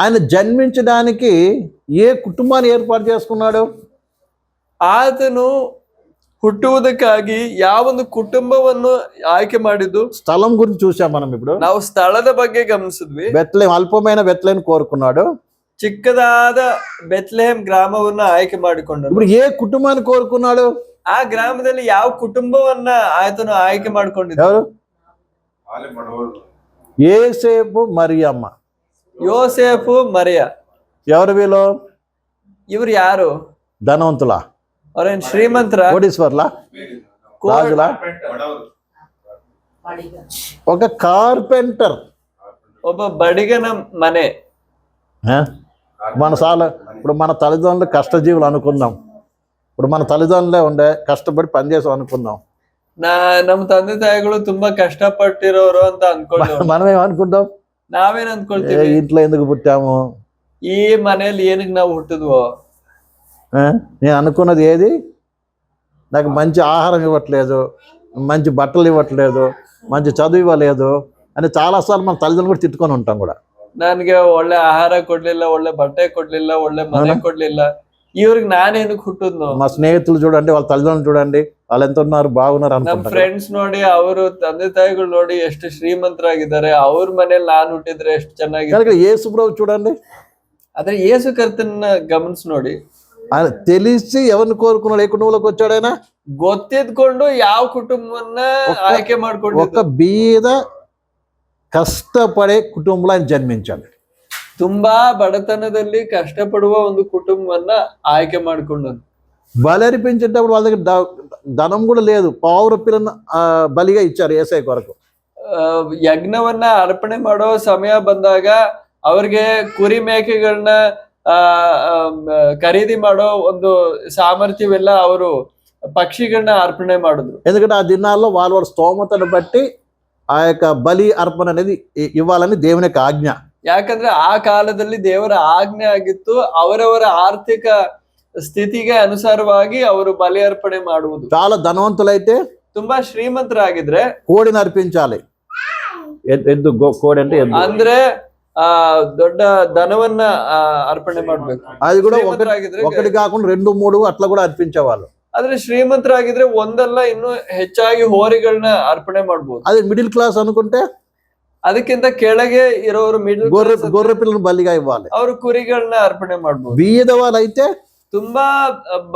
ఆయన జన్మించడానికి ఏ కుటుంబాన్ని ఏర్పాటు చేసుకున్నాడు? ಆತನು ಹುಟ್ಟುವುದಕ್ಕಾಗಿ ಯಾವೊಂದು ಕುಟುಂಬವನ್ನು ಆಯ್ಕೆ ಮಾಡಿದ್ದು. స్థలం గురించి చూసాం మనం ఇప్పుడు. ನಾವು ಸ್ಥಳದ ಬಗ್ಗೆ ಗಮನಿಸಿದ್ವಿ. బెత్లెహేం, అల్పమైన బెత్లెహేం కోరుకున్నాడు. ಚಿಕ್ಕದಾದ ಬೆತ್ಲೆಹೇಮ್ ಗ್ರಾಮವನ್ನು ಆಯ್ಕೆ ಮಾಡಿಕೊಂಡನು. ఇప్పుడు ఏ కుటుంబాన్ని కోరుకున్నాడు? ಆ ಗ್ರಾಮದಲ್ಲಿ ಯಾವ ಕುಟುಂಬವನ್ನ ಆತನು ಆಯ್ಕೆ ಮಾಡಿಕೊಂಡಿದ್ದ? ఎవరు? యేసేపు మరియమ్మ. యోసేపు మరియ. ఎవరు వీళ్ళు? ಇವ್ರು ಯಾರು? ధనవంతులా? ಅವ್ರೇನ್ ಶ್ರೀಮಂತರ? కోటీశ్వర్లా? రాజులా? ఒక కార్పెంటర్. ಒಬ್ಬ ಬಡಿಗನ ಮನೆ. ఇప్పుడు మన తల్లిదండ్రులు కష్టజీవులు అనుకుందాం. ఇప్పుడు మన తల్లిదండ్రులే ఉండే కష్టపడి పనిచేసాం అనుకుందాం. ನಮ್ಮ ತಂದೆ ತಾಯಿಗಳು ತುಂಬಾ ಕಷ್ಟಪಟ್ಟಿರೋರು ಅಂತ ಅನ್ಕೊಂಡ್ವಿ. మనం ఏమనుకుంటాం? ನಾವೇನ್ ಅನ್ಕೊಳ್ತೀವಿ? ఇంట్లో ఎందుకు పుట్టాము, ಈ ಮನೆಯಲ್ಲಿ ಏನಕ್ಕೆ ನಾವು ಹುಟ್ಟಿದ್ವೋ, నేను అనుకున్నది ఏది, నాకు మంచి ఆహారం ఇవ్వట్లేదు, మంచి బట్టలు ఇవ్వట్లేదు, మంచి చదువు ఇవ్వలేదు అని చాలాసార్లు మన తల్లిదండ్రులు కూడా తిట్టుకొని ఉంటాం కూడా. ನನಗೆ ಒಳ್ಳೆ ಆಹಾರ ಕೊಡ್ಲಿಲ್ಲ, ಒಳ್ಳೆ ಬಟ್ಟೆ ಕೊಡ್ಲಿಲ್ಲ, ಒಳ್ಳೆ ಮನೆ ಕೊಡ್ಲಿಲ್ಲ, ಇವ್ರಿಗೆ ನಾನೇನಕ್ಕೆ ಹುಟ್ಟಿದ್ನು. మా స్నేహితులు చూడండి, వాళ్ళ తల్లిదండ్రులు చూడండి, వాళ్ళు ఎంత ఉన్నారు, బాగున్నారు ನಮ್ అనుకుంటారు. ಫ್ರೆಂಡ್ಸ್ ನೋಡಿ, ಅವರು ತಂದೆ ತಾಯಿಗಳು ನೋಡಿ ಎಷ್ಟು ಶ್ರೀಮಂತರಾಗಿದ್ದಾರೆ, ಅವ್ರ ಮನೇಲಿ ನಾನು ಹುಟ್ಟಿದ್ರೆ ಎಷ್ಟು ಚೆನ್ನಾಗಿದೆ. యేసు ప్రభు చూడండి, ಆದ್ರೆ ಯೇಸು ಕರ್ತನ ಗಮನಿಸಿ ನೋಡಿ, ఆయన తెలిసి ఎవరిని కోరుకున్నాడు, ఏ కుటుంబంలోకి వచ్చాడు ఆయన? ಗೊತ್ತಿದ್ಕೊಂಡು ಯಾವ ಕುಟುಂಬವನ್ನ ಆಯ್ಕೆ ಮಾಡ್ಕೊಂಡು, ఒక బీద కష్టపడే కుటుంబంలో ఆయన జన్మించాడు. ತುಂಬಾ ಬಡತನದಲ್ಲಿ ಕಷ್ಟಪಡುವ ಒಂದು ಕುಟುಂಬವನ್ನ ಆಯ್ಕೆ ಮಾಡ್ಕೊಂಡನು. బలి అర్పించేటప్పుడు వాళ్ళ దగ్గర ధనం కూడా లేదు, పావుర పిల్లను బలిగా ఇచ్చారు యేసయ్య కొరకు. ಯಜ್ಞವನ್ನ ಅರ್ಪಣೆ ಮಾಡೋ ಸಮಯ ಬಂದಾಗ ಅವ್ರಿಗೆ ಕುರಿ ಮೇಕೆಗಳನ್ನ ಖರೀದಿ ಮಾಡೋ ಒಂದು ಸಾಮರ್ಥ್ಯವೆಲ್ಲ ಅವರು పక్షిಗಳನ್ನ అర్పణೆ ಮಾಡಿದ್ರು. ఎందుకంటే ఆ దినాల్లో వాళ్ళ స్తోమతను బట్టి ఆ యొక్క బలి అర్పణ అనేది ఇవ్వాలని దేవుని యొక్క ఆజ్ఞ. ಯಾಕಂದ್ರೆ ಆ ಕಾಲದಲ್ಲಿ ದೇವರ ಆಜ್ಞೆ ಆಗಿತ್ತು, ಅವರವರ ಆರ್ಥಿಕ ಸ್ಥಿತಿಗೆ ಅನುಸಾರವಾಗಿ ಅವರು ಬಲಿ ಅರ್ಪಣೆ ಮಾಡುವುದು. చాలా ధనవంతులైతే, ತುಂಬಾ ಶ್ರೀಮಂತರಾಗಿದ್ರೆ కోడిని అర్పించాలి. ఎద్దు, కోడి అంటే ఎద్దు. ಅಂದ್ರೆ దొడ్డ ధనవನ್ನ అర్పణೆ ಮಾಡ್ಬೇಕು. అది కూడా ఒకటి కాకుండా 2, 3 అట్లా కూడా అర్పించేవాళ్ళు. ಆದ್ರೆ ಶ್ರೀಮಂತರಾಗಿದ್ರೆ ಒಂದಲ್ಲ ಇನ್ನೂ ಹೆಚ್ಚಾಗಿ ಹೋರಿಗಳನ್ನ ಅರ್ಪಣೆ ಮಾಡ್ಬೋದು. అది మిడిల్ క్లాస్ అనుకుంటే ಅದಕ್ಕಿಂತ ಕೆಳಗೆ ಇರೋರು ಮಿಡಲ್ గొర్రె పిల్లలను బలిగా ఇవ్వాలి. ಅವರು ಕುರಿಗಳನ್ನ ಅರ್ಪಣೆ ಮಾಡ್ಬೋದು. బీదవాళ్ళు అయితే ತುಂಬಾ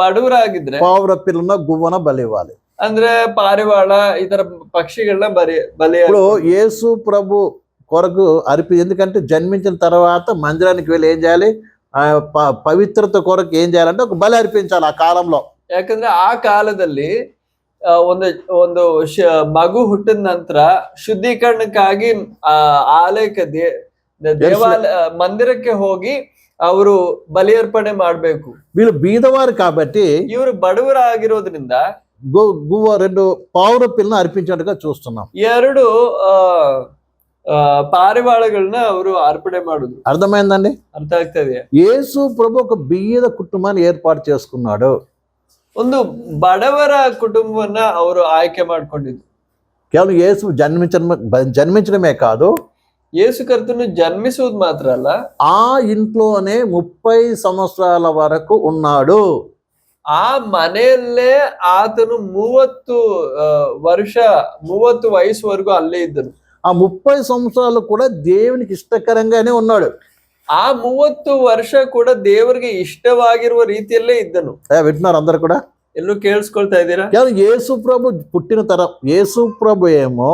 ಬಡವರಾಗಿದ್ರೆ పావుర పిల్లన గువ్వన బలి ఇవ్వాలి. ಅಂದ್ರೆ ಪಾರಿವಾಳ ಈ ತರ పక్షిಗಳನ್ನ బలి. ఇప్పుడు యేసు ప్రభు కొరకు ఎందుకంటే జన్మించిన తర్వాత మందిరానికి వెళ్ళి ఏం చేయాలి, పవిత్రత కొరకు ఏం చేయాలంటే ఒక బలి అర్పించాలి ఆ కాలంలో. ಯಾಕಂದ್ರೆ ಆ ಕಾಲದಲ್ಲಿ ಒಂದು ಮಗು ಹುಟ್ಟಿದ ನಂತರ ಶುದ್ಧೀಕರಣಕ್ಕಾಗಿ ಆಲಯಕ್ಕೆ ದೇವಾಲಯ ಮಂದಿರಕ್ಕೆ ಹೋಗಿ ಅವರು ಬಲಿ ಅರ್ಪಣೆ ಮಾಡ್ಬೇಕು. వీళ్ళు బీదవారు కాబట్టి ಇವರು ಬಡವರಾಗಿರೋದ್ರಿಂದ గువ్వ 2 పావుర పిల్లను అర్పించినట్టుగా చూస్తున్నాం. 2 పారివాళಗಳನ್ನ ಅವರು ಅರ್ಪಣೆ ಮಾಡುದು. అర్థమైందండి? ಅರ್ಥ ಆಗ್ತಾ ಇದೆಯಾ? యేసు ప్రభు ఒక బీద కుటుంబాన్ని ఏర్పాటు చేసుకున్నాడు. ಒಂದು ಬಡವರ ಕುಟುಂಬವನ್ನ ಅವರು ಆಯ್ಕೆ ಮಾಡ್ಕೊಂಡಿದ್ರು. కేవలం యేసు జన్మించడమే కాదు, యేసు కర్తను జన్మిಸುವುದು ಮಾತ್ರ ಅಲ್ಲ, ఆ ఇంట్లోనే 30 సంవత్సరాల వరకు ఉన్నాడు. ಆ ಮನೆಯಲ್ಲೇ ಆತನು 30 ವಯಸ್ಸುವರೆಗೂ ಅಲ್ಲೇ ಇದ್ದನು. ఆ 30 సంవత్సరాలు కూడా దేవునికి ఇష్టకరంగానే ఉన్నాడు. ಆ 30 ವರ್ಷ ಕೂಡ ದೇವರಿಗೆ ಇಷ್ಟವಾಗಿರುವ ರೀತಿಯಲ್ಲೇ ಇದ್ದನು. వింటున్నారు అందరు కూడా? ಎಲ್ಲೂ ಕೇಳಿಸ್ಕೊಳ್ತಾ ಇದ್ದೀರಾ? యేసు ప్రభు పుట్టిన యేసు ప్రభు ఏమో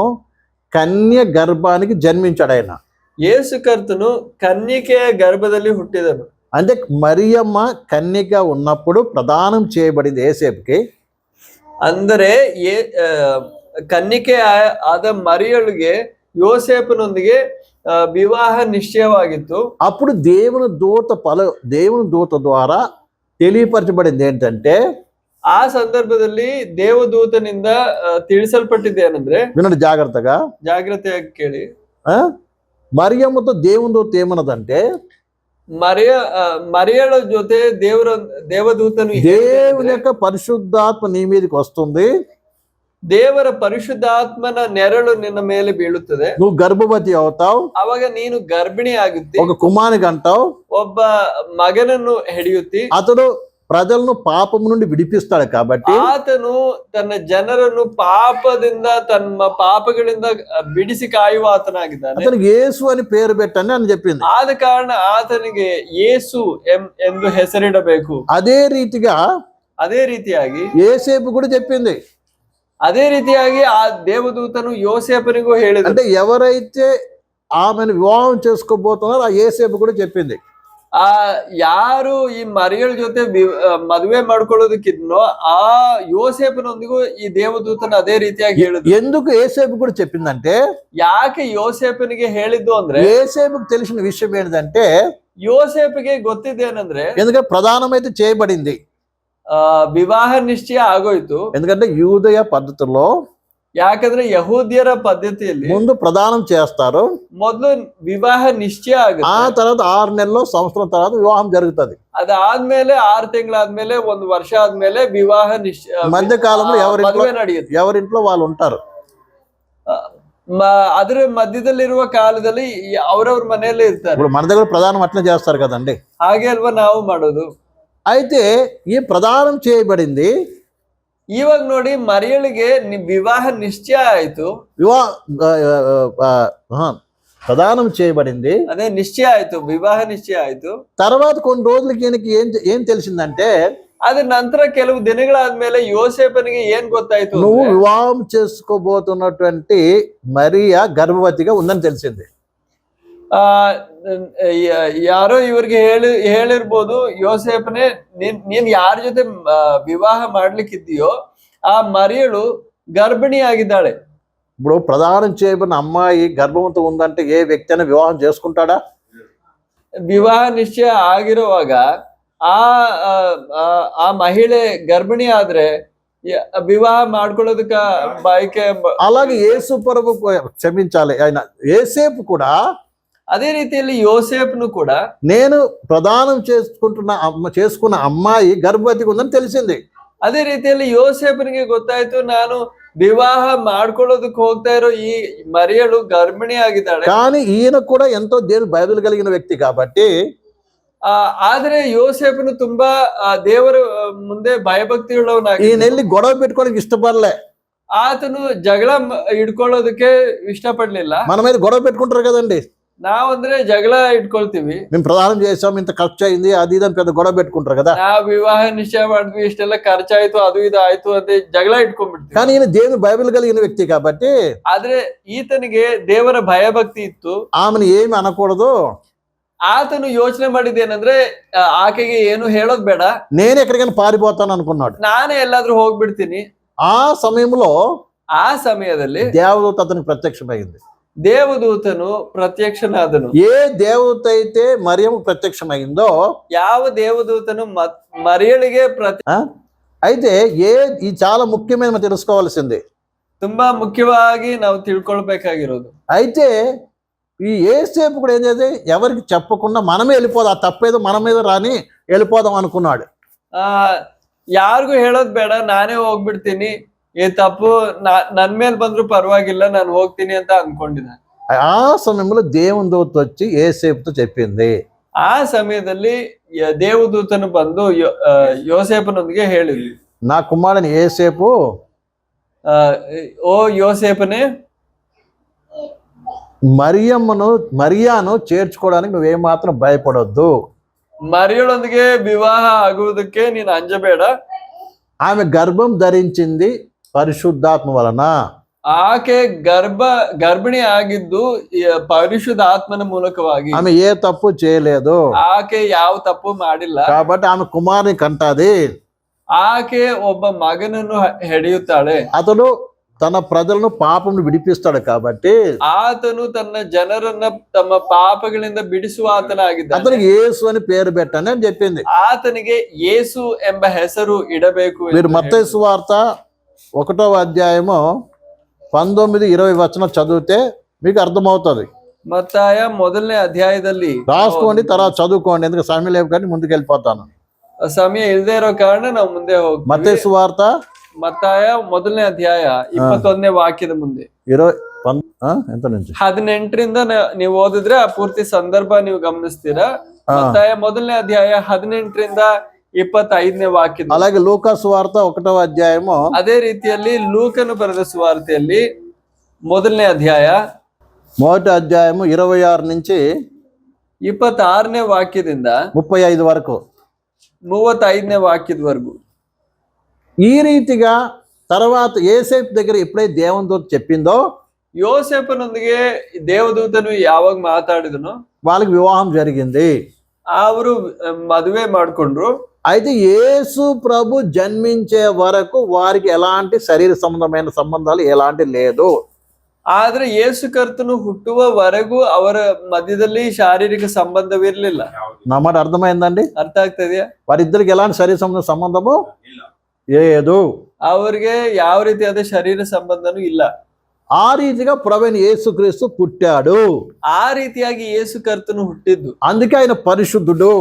కన్య గర్భానికి జన్మించాడు. ఆయన యేసు కర్తను కన్యಕೆಯ గర్భದಲ್ಲಿ ಹುಟ್ಟಿದನು. అంటే మరియమ్మ కన్యగా ఉన్నప్పుడు ప్రదానం చేయబడింది యేసేపుకి. ಅಂದರೆ ಕನ್ಯಕೆ ಆದ మరియಳಿಗೆ యోసేపుನೊಂದಿಗೆ వివాహ నిశ్చయವಾಗಿತ್ತು. అప్పుడు దేవుని దూత ద్వారా తెలియపరచబడింది ఏంటంటే, ಆ ಸಂದರ್ಭದಲ್ಲಿ ದೇವದೂತನಿಂದ ತಿಳಿಸಲ್ಪಟ್ಟಿದ್ದೇನೆಂದ್ರೆ, వినండి జాగ్రత్తగా, జాగ్రత్తగా ಕೇಳಿ. మరియమ్మతో దేవుని దూత ఏమన్నదంటే, మరియಳ ಜೊತೆ ದೇವದూతను దేవుని యొక్క పరిశుద్ధాత్మ నీ మీదకి వస్తుంది, ದೇವರ ಪರಿಶುದ್ಧಾತ್ಮನ ನೆರಳು ನಿನ್ನ ಮೇಲೆ ಬೀಳುತ್ತದೆ. నువ్వు గర్భవతి అవుతావు, ಅವಾಗ ನೀನು ಗರ್ಭಿಣಿ ಆಗುತ್ತಿ, ఒక కుమారుని అంటావు, ಒಬ್ಬ ಮಗನನ್ನು ಹೆಡೆಯುತ್ತಿ. అతడు ప్రజలను పాపం నుండి విడిపిస్తాడు కాబట్టి ಆತನು ತನ್ನ ಜನರನ್ನು ಪಾಪದಿಂದ ತನ್ನ ಪಾಪಗಳಿಂದ ಬಿಡಿಸಿ ಕಾಯುವ ಆತನಾಗಿದ್ದಾನೆ. అతనికి యేసు అని పేరు పెట్టని అని చెప్పింది. ಆದ ಕಾರಣ ಆತನಿಗೆ ಯೇಸು ಎಂದು ಹೆಸರಿಡಬೇಕು. ಅದೇ ರೀತಿಯಾಗಿ యేసేపు కూడా చెప్పింది. ಅದೇ ರೀತಿಯಾಗಿ ಆ ದೇವದೂತನು ಯೋಸೇಫನಿಗೂ ಹೇಳಿದ. అంటే ఎవరైతే ఆమెను వివాహం చేసుకోబోతున్నారో ఆ యేసేపు కూడా చెప్పింది. ಯಾರು ಈ ಮರಿಯಳ ಜೊತೆ ಮದುವೆ ಮಾಡ್ಕೊಳ್ಳೋದಕ್ಕಿದ್ನೋ ಆ ಯೋಸೇಫನೊಂದಿಗೂ ಈ ದೇವದೂತನ ಅದೇ ರೀತಿಯಾಗಿ ಹೇಳಿದ್ರು. ఎందుకు యేసేపు కూడా చెప్పిందంటే, ಯಾಕೆ ಯೋಸೇಫನಿಗೆ ಹೇಳಿದ್ದು ಅಂದ್ರೆ, యేసేపుకు తెలిసిన విషయం ఏంటంటే, ಯೋಸೇಫಿಗೆ ಗೊತ್ತಿದ್ದೇನೆಂದ್ರೆ, ఎందుకంటే ప్రధానమైతే చేయబడింది, ವಿವಾಹ ನಿಶ್ಚಯ ಆಗೋಯ್ತು. ఎందుకంటే యూదయ పద్ధతిలో ಯಾಕಂದ್ರೆ ಯಹೂದ್ಯರ ಪದ್ಧತಿಯಲ್ಲಿ ముందు ప్రదానం చేస్తారు, ಮೊದಲು ವಿವಾಹ ನಿಶ್ಚಯ ಆಗುತ್ತೆ. ఆ తర్వాత 6 నెలలు సంవత్సరం తర్వాత వివాహం జరుగుతుంది. ಅದಾದ್ಮೇಲೆ 6 ತಿಂಗಳಾದ್ಮೇಲೆ 1 ವರ್ಷ ಆದ್ಮೇಲೆ ವಿವಾಹ ನಿಶ್ಚಯ మధ్య కాలంలో ಮದುವೆ ನಡೆಯುತ್ತೆ. ఎవరింట్లో వాళ్ళు ఉంటారు. ಅದರ ಮಧ್ಯದಲ್ಲಿರುವ ಕಾಲದಲ್ಲಿ ಅವ್ರವ್ರ ಮನೆಯಲ್ಲೇ ಇರ್ತಾರೆ. ఇప్పుడు మన దగ్గర ప్రదానం అట్లా చేస్తారు కదండి. ಹಾಗೆ ಅಲ್ವಾ ನಾವು ಮಾಡೋದು. అయితే ఈ ప్రదానం చేయబడింది. ಇವಾಗ ನೋಡಿ, ಮರಿಯಳಿಗೆ ವಿವಾಹ ನಿಶ್ಚಯ ಆಯ್ತು, ప్రదానం చేయబడింది, అదే నిశ్చయ ఆಯ್ತು, వివాಹ నిಶ್ಚಯ ಆಯ್ತು. తర్వాత కొన్ని రోజులకి ఈయనకి ఏం తెలిసిందంటే, ಅದ್ರ ನಂತರ ಕೆಲವು ದಿನಗಳಾದ್ಮೇಲೆ ಯೋಸೇಫನಿಗೆ ಏನ್ ಗೊತ್ತಾಯ್ತು, నువ్వు వివాహం చేసుకోబోతున్నటువంటి మరియా గర్భవతిగా ఉందని తెలిసింది. ಯಾರೋ ಇವ್ರಿಗೆ ಹೇಳಿರ್ಬೋದು, ಯೋಸೇಫನೇ ನೀನ್ ಯಾರ ಜೊತೆ ವಿವಾಹ ಮಾಡ್ಲಿಕ್ಕಿದ್ದೀಯೋ ಆ ಮರಿಯಳು ಗರ್ಭಿಣಿ ಆಗಿದ್ದಾಳೆ. ఇప్పుడు ప్రదానం చేయబడిన అమ్మాయి గర్భవంతం ఉందంటే ఏ వ్యక్తి అయినా వివాహం చేసుకుంటాడా? ವಿವಾಹ ನಿಶ್ಚಯ ಆಗಿರುವಾಗ ಆ ಮಹಿಳೆ ಗರ್ಭಿಣಿ ಆದ್ರೆ వివాహ ಮಾಡ್ಕೊಳ್ಳೋದಕ್ಕ బయకే. అలాగే యేసు ప్రభు, క్షమించాలి, ఆయన యేసేపు కూడా అదే రీతిಯಲ್ಲಿ యోసేపును కూడా నేను ప్రదానం చేసుకున్న అమ్మాయి గర్భవతిగా ఉందని తెలిసింది. ಅದೇ ರೀತಿಯಲ್ಲಿ ಯೋಸೇಫನಿಗೆ ಗೊತ್ತಾಯ್ತು, ನಾನು ವಿವಾಹ ಮಾಡ್ಕೊಳ್ಳೋದಕ್ಕೆ ಹೋಗ್ತಾ ಇರೋ ಈ ಮರಿಯಳು ಗರ್ಭಿಣಿ ಆಗಿದ್ದಾಳೆ. కానీ ఈయన కూడా ఎంతో దేవుని బైబిల్ కలిగిన వ్యక్తి కాబట్టి, ಆದ್ರೆ ಯೋಸೇಫನು ತುಂಬಾ ದೇವರ ಮುಂದೆ ಭಯಭಕ್ತಿ ಉಳ್ಳವನಾಗಿ, ఈయన వెళ్ళి గొడవ పెట్టుకోవడానికి ఇష్టపడలే. ಆತನು ಜಗಳ ಇಟ್ಕೊಳ್ಳೋದಕ್ಕೆ ಇಷ್ಟಪಡ್ಲಿಲ್ಲ. మన మీద గొడవ పెట్టుకుంటారు కదండి. ನಾವಂದ್ರೆ ಜಗಳ ಇಟ್ಕೊಳ್ತೀವಿ, మేము ప్రదానం చేసాం, ఇంత ఖర్చు అయింది, అది ఇది అని పెద్ద గొడవ పెట్టుకుంటారు కదా. ನಾವು ವಿವಾಹ ನಿಶ್ಚಯ ಮಾಡಿದ್ವಿ, ಇಷ್ಟೆಲ್ಲ ಖರ್ಚಾಯ್ತು, ಅದು ಇದು ಆಯ್ತು ಅಂತ ಜಗಳ ಇಟ್ಕೊಂಡ್ಬಿಡ್ತೀವಿ. కానీ ఈయన దేవుని బైబిల్ కలిగిన వ్యక్తి కాబట్టి, ಆದ್ರೆ ಈತನಿಗೆ ದೇವರ ಭಯಭಕ್ತಿ ಇತ್ತು. ఆమెను ఏమి అనకూడదు. ಆತನು ಯೋಚನೆ ಮಾಡಿದ್ದೇನಂದ್ರೆ, ಆಕೆಗೆ ಏನು ಹೇಳೋದ್ ಬೇಡ, నేను ఎక్కడికైనా పారిపోతాను అనుకున్నాడు. ನಾನೇ ಎಲ್ಲಾದ್ರೂ ಹೋಗ್ಬಿಡ್ತೀನಿ. ఆ సమయంలో ಆ ಸಮಯದಲ್ಲಿ దేవదూత అతనికి ప్రత్యక్షమైంది. ದೇವದೂತನು ಪ್ರತ್ಯಕ್ಷನಾದನು. ఏ దేవదూత అయితే మరియము ప్రత్యక్షమైందో, ಯಾವ ದೇವದೂತನು మరియಳಿಗೆ అయితే ఈ చాలా ముఖ్యమైన మనం తెలుసుకోవాల్సింది, ತುಂಬಾ ಮುಖ್ಯವಾಗಿ ನಾವು ತಿಳ್ಕೊಳ್ಬೇಕಾಗಿರೋದು. అయితే ఈ యేసేపు కూడా ఏం చేస్తే ఎవరికి చెప్పకుండా మనమే వెళ్ళిపోదాం, ఆ తప్పేదో మన మీద రాని వెళ్ళిపోదాం అనుకున్నాడు. ಯಾರಿಗೂ ಹೇಳೋದ್ ಬೇಡ, ನಾನೇ ಹೋಗ್ಬಿಡ್ತೀನಿ, ఏ తప్పు నన్ ಮೇಲೆ ಬಂದ್ರು పర్వాగిల్ల, ನಾನು ಹೋಗ್ತೀನಿ ಅಂತ ಅನ್ಕೊಂಡಿದ್ದ. ఆ సమయంలో దేవుని దూత వచ్చి యేసేపుతో చెప్పింది. ಆ ಸಮಯದಲ್ಲಿ ದೇವದೂತನು ಬಂದು ಯೋಸೇಫನೊಂದಿಗೆ ಹೇಳಿದ್ವಿ, నా కుమారుని యేసేపు, ఓ ಯೋಸೇಫನೇ, మరియాను చేర్చుకోవడానికి నువ్వేమాత్రం భయపడొద్దు. మరియಳೊಂದಿಗೆ ವಿವಾಹ ಆಗುವುದಕ್ಕೆ ನೀನು ಅಂಜಬೇಡ. ఆమె గర్భం ధరించింది పరిశుద్ధాత్మ వలన. ಆಕೆ ಗರ್ಭಿಣಿ ಆಗಿದ್ದು ಪರಿಶುದ್ಧ ಆತ್ಮನ ಮೂಲಕವಾಗಿ. ఆమె ఏ తప్పు చేయలేదు, ಆಕೆ ಯಾವ ತಪ್ಪು ಮಾಡಿಲ್ಲ. కాబట్టి ఆమె కుమారుని కంటాది. ಆಕೆ ಒಬ್ಬ ಮಗನನ್ನು ಹೆಡೆಯುತ್ತಾಳೆ. అతడు తన ప్రజలను పాపం విడిపిస్తాడు కాబట్టి, ಆತನು ತನ್ನ ಜನರನ್ನ ತಮ್ಮ ಪಾಪಗಳಿಂದ ಬಿಡಿಸುವ ಆತನಾಗಿದ್ದಾನೆ. అతనికి యేసు అని పేరు పెట్టండి అని చెప్పింది. ಆತನಿಗೆ ಯೇಸು ಎಂಬ ಹೆಸರು ಇಡಬೇಕು. మీరు మత్తయి సువార్త 1వ అధ్యాయము 19-20 వచనం చదివితే మీకు అర్థమవుతుంది. మತ್ತಾయ 1ನೇ ಅಧ್ಯಾಯದಲ್ಲಿ రాసుకోండి, తర్వాత చదువుకోండి, ఎందుకంటే సమయం లేవు కానీ ముందుకు వెళ్ళిపోతాను. ಸಮಯ ಇಲ್ಲದೆ ಇರೋ ಕಾರಣ ನಾವು ಮುಂದೆ ಹೋಗ್ತೀವಿ. మత్తయి సువార్త ಮತ್ತಾಯ 1ನೇ ಅಧ್ಯಾಯ 21ನೇ ವಾಕ್ಯದ ಮುಂದೆ ఎంత నుంచి 18ರಿಂದ ನೀವು ಓದಿದ್ರೆ ಆ ಪೂರ್ತಿ ಸಂದರ್ಭ ನೀವು ಗಮನಿಸ್ತೀರಾ. ಮತ್ತಾಯ 1ನೇ ಅಧ್ಯಾಯ 18ರಿಂದ 25ನೇ ವಾಕ್ಯದ. అలాగే లూకా సువార్త 1వ అధ్యాయము ಅದೇ ರೀತಿಯಲ್ಲಿ ಲೂಕನು ಬರೆದ ಸುವಾರ್ತೆಯಲ್ಲಿ 1ನೇ ಅಧ್ಯಾಯ 1వ అధ్యాయము 26 నుంచి 26ನೇ ವಾಕ್ಯದಿಂದ 35 వరకు 35ನೇ ವಾಕ್ಯದವರೆಗೂ. ఈ రీతిగా తర్వాత యేసేపు దగ్గర ఎప్పుడైతే దేవునితో చెప్పిందో ಯೋಸೇಫನೊಂದಿಗೆ ದೇವದೂತನು ಯಾವಾಗ ಮಾತಾಡಿದನೋ వాళ్ళకి వివాహం జరిగింది. ಅವರು ಮದುವೆ ಮಾಡ್ಕೊಂಡ್ರು. అయితే యేసు ప్రభు జన్మించే వరకు వారికి ఎలాంటి శరీర సంబంధమైన సంబంధాలు ఎలాంటి లేదు. ಆದ್ರೆ ಯೇಸು ಕರ್ತನು ಹುಟ್ಟುವವರೆಗೂ ಅವರ ಮಧ್ಯದಲ್ಲಿ ಶಾರೀರಿಕ ಸಂಬಂಧವಿರ್ಲಿಲ್ಲ. నా మాట అర్థమైందండి? ಅರ್ಥ ಆಗ್ತದೆಯಾ? వారిద్దరికి ఎలాంటి శరీర సంబంధము లేదు. ಅವ್ರಿಗೆ ಯಾವ ರೀತಿಯಾದ ಶರೀರ ಸಂಬಂಧನೂ ಇಲ್ಲ. ఆ రీతిగా ప్రభువైన యేసుక్రీస్తు పుట్టాడు. ಆ ರೀತಿಯಾಗಿ ಯೇಸು ಕರ್ತನು ಹುಟ್ಟಿದ್ದು. అందుకే ఆయన పరిశుద్ధుడు.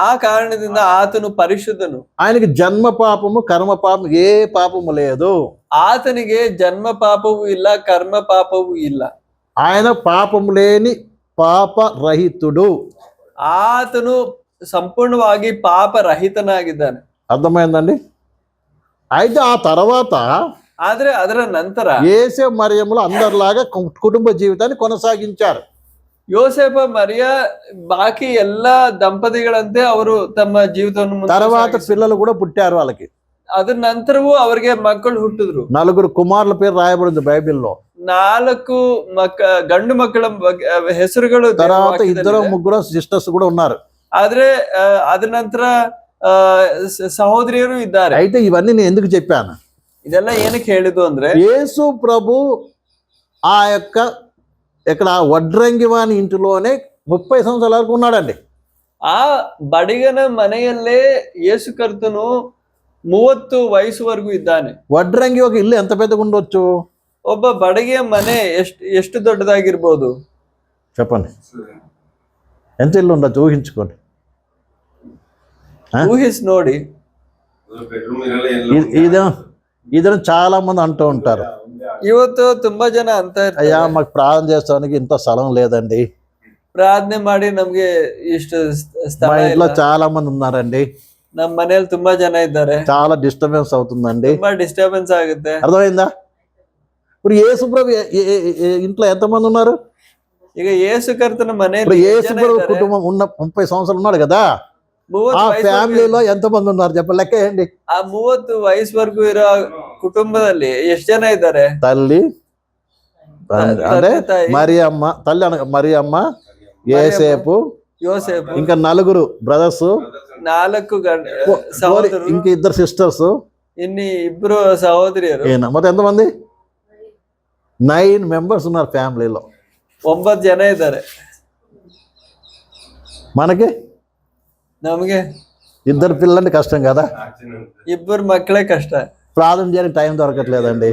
ಆ ಕಾರಣದಿಂದ ಆತನು ಪರಿಶುದ್ಧನು. ఆయనకి జన్మ పాపము కర్మ పాపము ఏ పాపము లేదు. ಆತನಿಗೆ ಜನ್ಮ ಪಾಪವೂ ಇಲ್ಲ, ಕರ್ಮ ಪಾಪವೂ ಇಲ್ಲ. ఆయన పాపము లేని పాప రహితుడు. ಆತನು ಸಂಪೂರ್ಣವಾಗಿ ಪಾಪ ರಹಿತನಾಗಿದ್ದಾನೆ. అర్థమైందండి? అయితే ఆ తర్వాత ಆದ್ರೆ ಅದರ ನಂತರ యేసేపు మరియములు అందరిలాగా కుటుంబ జీవితాన్ని కొనసాగించారు. ಯೋಸೇಫ మరియ ಬಾಕಿ ಎಲ್ಲಾ ದಂಪತಿಗಳಂತೆ ಅವರು ತಮ್ಮ ಜೀವಿತವನ್ನು తర్వాత పిల్లలు కూడా పుట్టారు వాళ్ళకి. ಅದ್ರ ನಂತರವೂ ಅವರಿಗೆ ಮಕ್ಕಳು ಹುಟ್ಟಿದ್ರು. 4 కుమారుల పేరు రాయబడింది బైబిల్లో. 4 ಗಂಡು ಮಕ್ಕಳ ಹೆಸರುಗಳು. తర్వాత 2-3 సిస్టర్స్ కూడా ఉన్నారు. ಆದ್ರೆ ಅದ್ರ ನಂತರ ಸಹೋದರಿಯರು ಇದ್ದಾರೆ. అయితే ఇవన్నీ నేను ఎందుకు చెప్పాను? ಇದೆಲ್ಲ ಏನಕ್ಕೆ ಹೇಳಿದ್ದು ಅಂದ್ರೆ యేసు ప్రభు ఆ యొక్క ఇక్కడ వడ్రంగి వాని ఇంటిలోనే 30 సంవత్సరాల వరకు ఉన్నాడండి. ಆ ಬಡಿಗನ ಮನೆಯಲ್ಲೇ ಯೇಸು ಕರ್ತನು 30 ವಯಸ್ಸುವರೆಗೂ ಇದ್ದಾನೆ. వడ్రంగి ఒక ఇల్లు ఎంత పెద్దగా ఉండొచ్చు? ಒಬ್ಬ ಬಡಗಿಯ ಮನೆ ಎಷ್ಟು ದೊಡ್ಡದಾಗಿರ್ಬೋದು చెప్పండి. ఎంత ఇల్లు ఉండొచ్చు ఊహించుకోండి. ಊಹಿಸಿ ನೋಡಿ. ఇదే చాలా మంది అంటూ ఉంటారు, ಇವತ್ತು ತುಂಬಾ ಜನ ಅಂತ అయ్యా మాకు ప్రార్థన చేస్తానికి ఇంత స్థలం లేదండి, ಪ್ರಾರ್ಥನೆ ಮಾಡಿ ನಮ್ಗೆ ಇಷ್ಟು ಸ್ಥಳ మా ఇంట్లో ಇಲ್ಲ, చాలా మంది ఉన్నారండి, ನಮ್ ಮನೇಲಿ ತುಂಬಾ ಜನ ಇದ್ದಾರೆ, చాలా డిస్టర్బెన్స్ అవుతుందండి. ತುಂಬಾ ಡಿಸ್ಟರ್ಬೆನ್ಸ್ ಆಗುತ್ತೆ. అర్థమైందా? ఇప్పుడు యేసుప్రభు ఇంట్లో ఎంతమంది ఉన్నారు? ಈಗ ಯೇಸು ಕರ್ತನ ఇప్పుడు ಮನೆಯಲ್ಲಿ యేసుప్రభు కుటుంబం ఉన్న 30 సంవత్సరాలు ఉన్నాడు కదా, ఆ ఫ్యామిలీలో ఎంతమంది ఉన్నారు చెప్ప లెక్క ఏంటి? ಆ 30 ವಯಸ್ಸುವರೆಗೂ ಇರೋ ಕುಟುಂಬದಲ್ಲಿ ಎಷ್ಟು ಜನ ಇದ್ದಾರೆ? తల్లి అంటే మరియమ్మ, తల్లి అనగా మరియమ్మ, యేసేపు, ಯೋಸೇಫು, ఇంకా 4 బ్రదర్స్, 4 ಸಹೋದರರು, ఇంకా 2 సిస్టర్స్, ಇನ್ನು 2 ಸಹೋದರಿಯರು, మొత్తం ఎంతమంది? 9 మెంబర్స్ ఉన్నారు ఫ్యామిలీలో. 9 ಜನ ಇದ್ದಾರೆ. మనకి ನಮ್ಗೆ 2 పిల్లలంటే కష్టం కదా, 2 ಮಕ್ಕಳೇ ಕಷ್ಟ. ప్రార్థన చేయడానికి టైం దొరకట్లేదండి,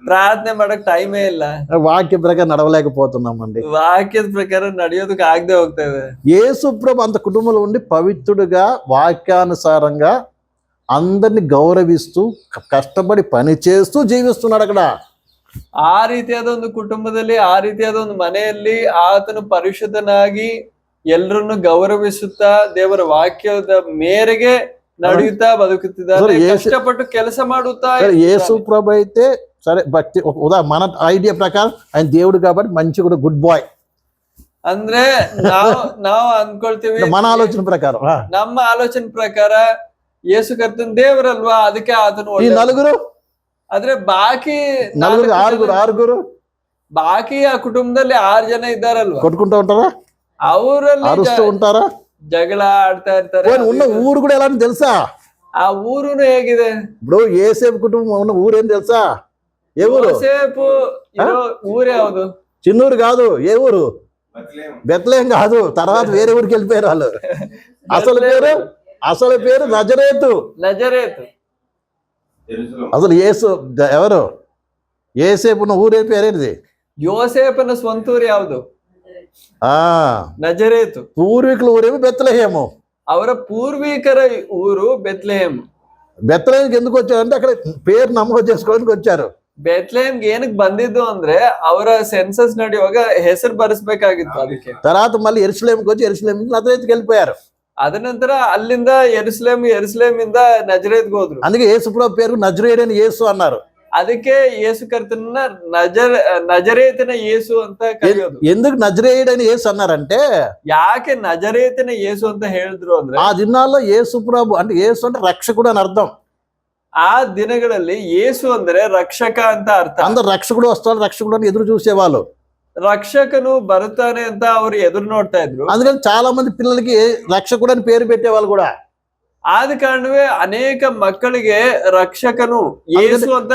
ಪ್ರಾರ್ಥನೆ ಮಾಡಕ್ ಟೈಮೇ ಇಲ್ಲ, వాక్య ప్రకారం నడవలేకపోతున్నామండి. ವಾಕ್ಯದ ಪ್ರಕಾರ ನಡೆಯೋದಕ್ಕೆ ಆಗದೆ ಹೋಗ್ತಾ ಇದೆ. యేసుప్రభు అంత కుటుంబంలో ఉండి పవిత్రుడుగా వాక్యానుసారంగా అందరిని గౌరవిస్తూ కష్టపడి పని చేస్తూ జీవిస్తున్నాడు అక్కడ. ಆ ರೀತಿಯಾದ ಒಂದು ಕುಟುಂಬದಲ್ಲಿ, ಆ ರೀತಿಯಾದ ಒಂದು ಮನೆಯಲ್ಲಿ ಆತನು ಪರಿಶುದ್ಧನಾಗಿ ಎಲ್ಲರನ್ನು ಗೌರವಿಸುತ್ತಾ ದೇವರ ವಾಕ್ಯದ ಮೇರೆಗೆ ನಡೆಯುತ್ತಾ ಬದುಕುತ್ತಿದ್ದಾರೆ, ಕಷ್ಟಪಟ್ಟು ಕೆಲಸ ಮಾಡುತ್ತಾ. యేసుప్రభు అయితే సరే భక్తి మన ఐడియా ప్రకారం ఆయన దేవుడు కాబట్టి మంచి కూడా గుడ్ బాయ్ ಅಂದ್ರೆ ನಾವು ಅನ್ಕೊಳ್ತೀವಿ, మన ಆಲೋಚನೆ ಪ್ರಕಾರ, ನಮ್ಮ ಆಲೋಚನೆ ಪ್ರಕಾರ ಯೇಸು ಕರ್ತನ ದೇವರಲ್ವಾ, ಅದಕ್ಕೆ ಆತನು ఈ 4 ಆದ್ರೆ ಬಾಕಿ 6 ಬಾಕಿ ಆ ಕುಟುಂಬದಲ್ಲಿ 6 ಜನ ಇದ್ದಾರಲ್ವಾ, కొట్టుకుంటూ ఉంటారా, ಅವರಲ್ಲಿ అరుస్తూ ఉంటారా, ಜಗಳ ಆಡ್ತಾ ಇರ್ತಾರೆ. ఉన్న ఊరు కూడా ఎలా తెలుసా? ಆ ಊರುನು ಹೇಗಿದೆ? ఇప్పుడు యేసేపు కుటుంబం ఉన్న ఊరు ఏం తెలుసా? ఏ ఊరు? యోసేపు ఇರೋ ఊరు ಯಾವುದು? చిన్నూరు కాదు, ఏ ఊరు? బెత్లెహేం కాదు, తర్వాత వేరే ఊరికి వెళ్ళిపోయారు వాళ్ళు. అసలు పేరు నజరేతు. నజరేతు. అసలు ఎవరు యేసేపు ఉన్న ఊరే పేరేంటిది? యోసేపుನ ಸ್ವಂತ ಊರು ಯಾವುದು? ನಜರೇತು. పూర్వీకుల ఊరేమో బెత్లెహేము. ಅವರ ಪೂರ್ವಿಕರ ಊರು ಬೆತ್ಲೆಹೇಮ್. బెత్లహేమ్కి ఎందుకు వచ్చారంటే అక్కడ పేరు నమోదు చేసుకోవడానికి వచ్చారు. ಬೆತ್ಲೆಹೇಮ್ಗೆ ಏನಕ್ಕೆ ಬಂದಿದ್ದು ಅಂದ್ರೆ ಅವರ ಸೆನ್ಸಸ್ ನಡೆಯುವಾಗ ಹೆಸರು ಬರೆಸ್ಬೇಕಾಗಿತ್ತು ಅದಕ್ಕೆ. తర్వాత మళ్ళీ యెరూషలేముకి వచ్చి యెరూషలేం నుంచి నజరేతుకి వెళ్ళిపోయారు. ಅದ ನಂತರ ಅಲ್ಲಿಂದ ಯೆರೂಸಲೇಮ್ ಇಂದ ನಜರೇತ್ಗೆ ಹೋದ್ರು. అందుకే యేసు ప్రభు పేరు నజరేయుడైన యేసు అన్నారు. ಅದಕ್ಕೆ ಯೇಸು ಕರ್ತನ ನಜರೇತಿನ ಯೇಸು ಅಂತ ಕರೆಯೋದು. ఎందుకు నజరేయుడైన యేసు అన్నారంటే ಯಾಕೆ ನಜರೇತಿನ ಯೇಸು ಅಂತ ಹೇಳಿದ್ರು ಅಂದ್ರೆ ఆ దినాల్లో యేసు ప్రభు అంటే యేసు అంటే రక్షకుడు అని అర్థం. ఆ ದಿನಗಳಲ್ಲಿ ಯೇಸು ಅಂದ್ರೆ ರಕ್ಷಕ ಅಂತ ಅರ್ಥ. అందరు రక్షకుడు వస్తాడు రక్షకుడు అని ఎదురు చూసేవాళ్ళు. రక్షకను బరుతానే ಅಂತ ಅವರು ಎದುರು ನೋಡ್ತಾ ಇದ್ರು. అందుకని చాలా మంది పిల్లలకి రక్షకుడు అని పేరు పెట్టేవాళ్ళు కూడా. ಆದ ಕಾರಣವೇ ಅನೇಕ ಮಕ್ಕಳಿಗೆ ರಕ್ಷಕನು ಯೇಸು ಅಂತ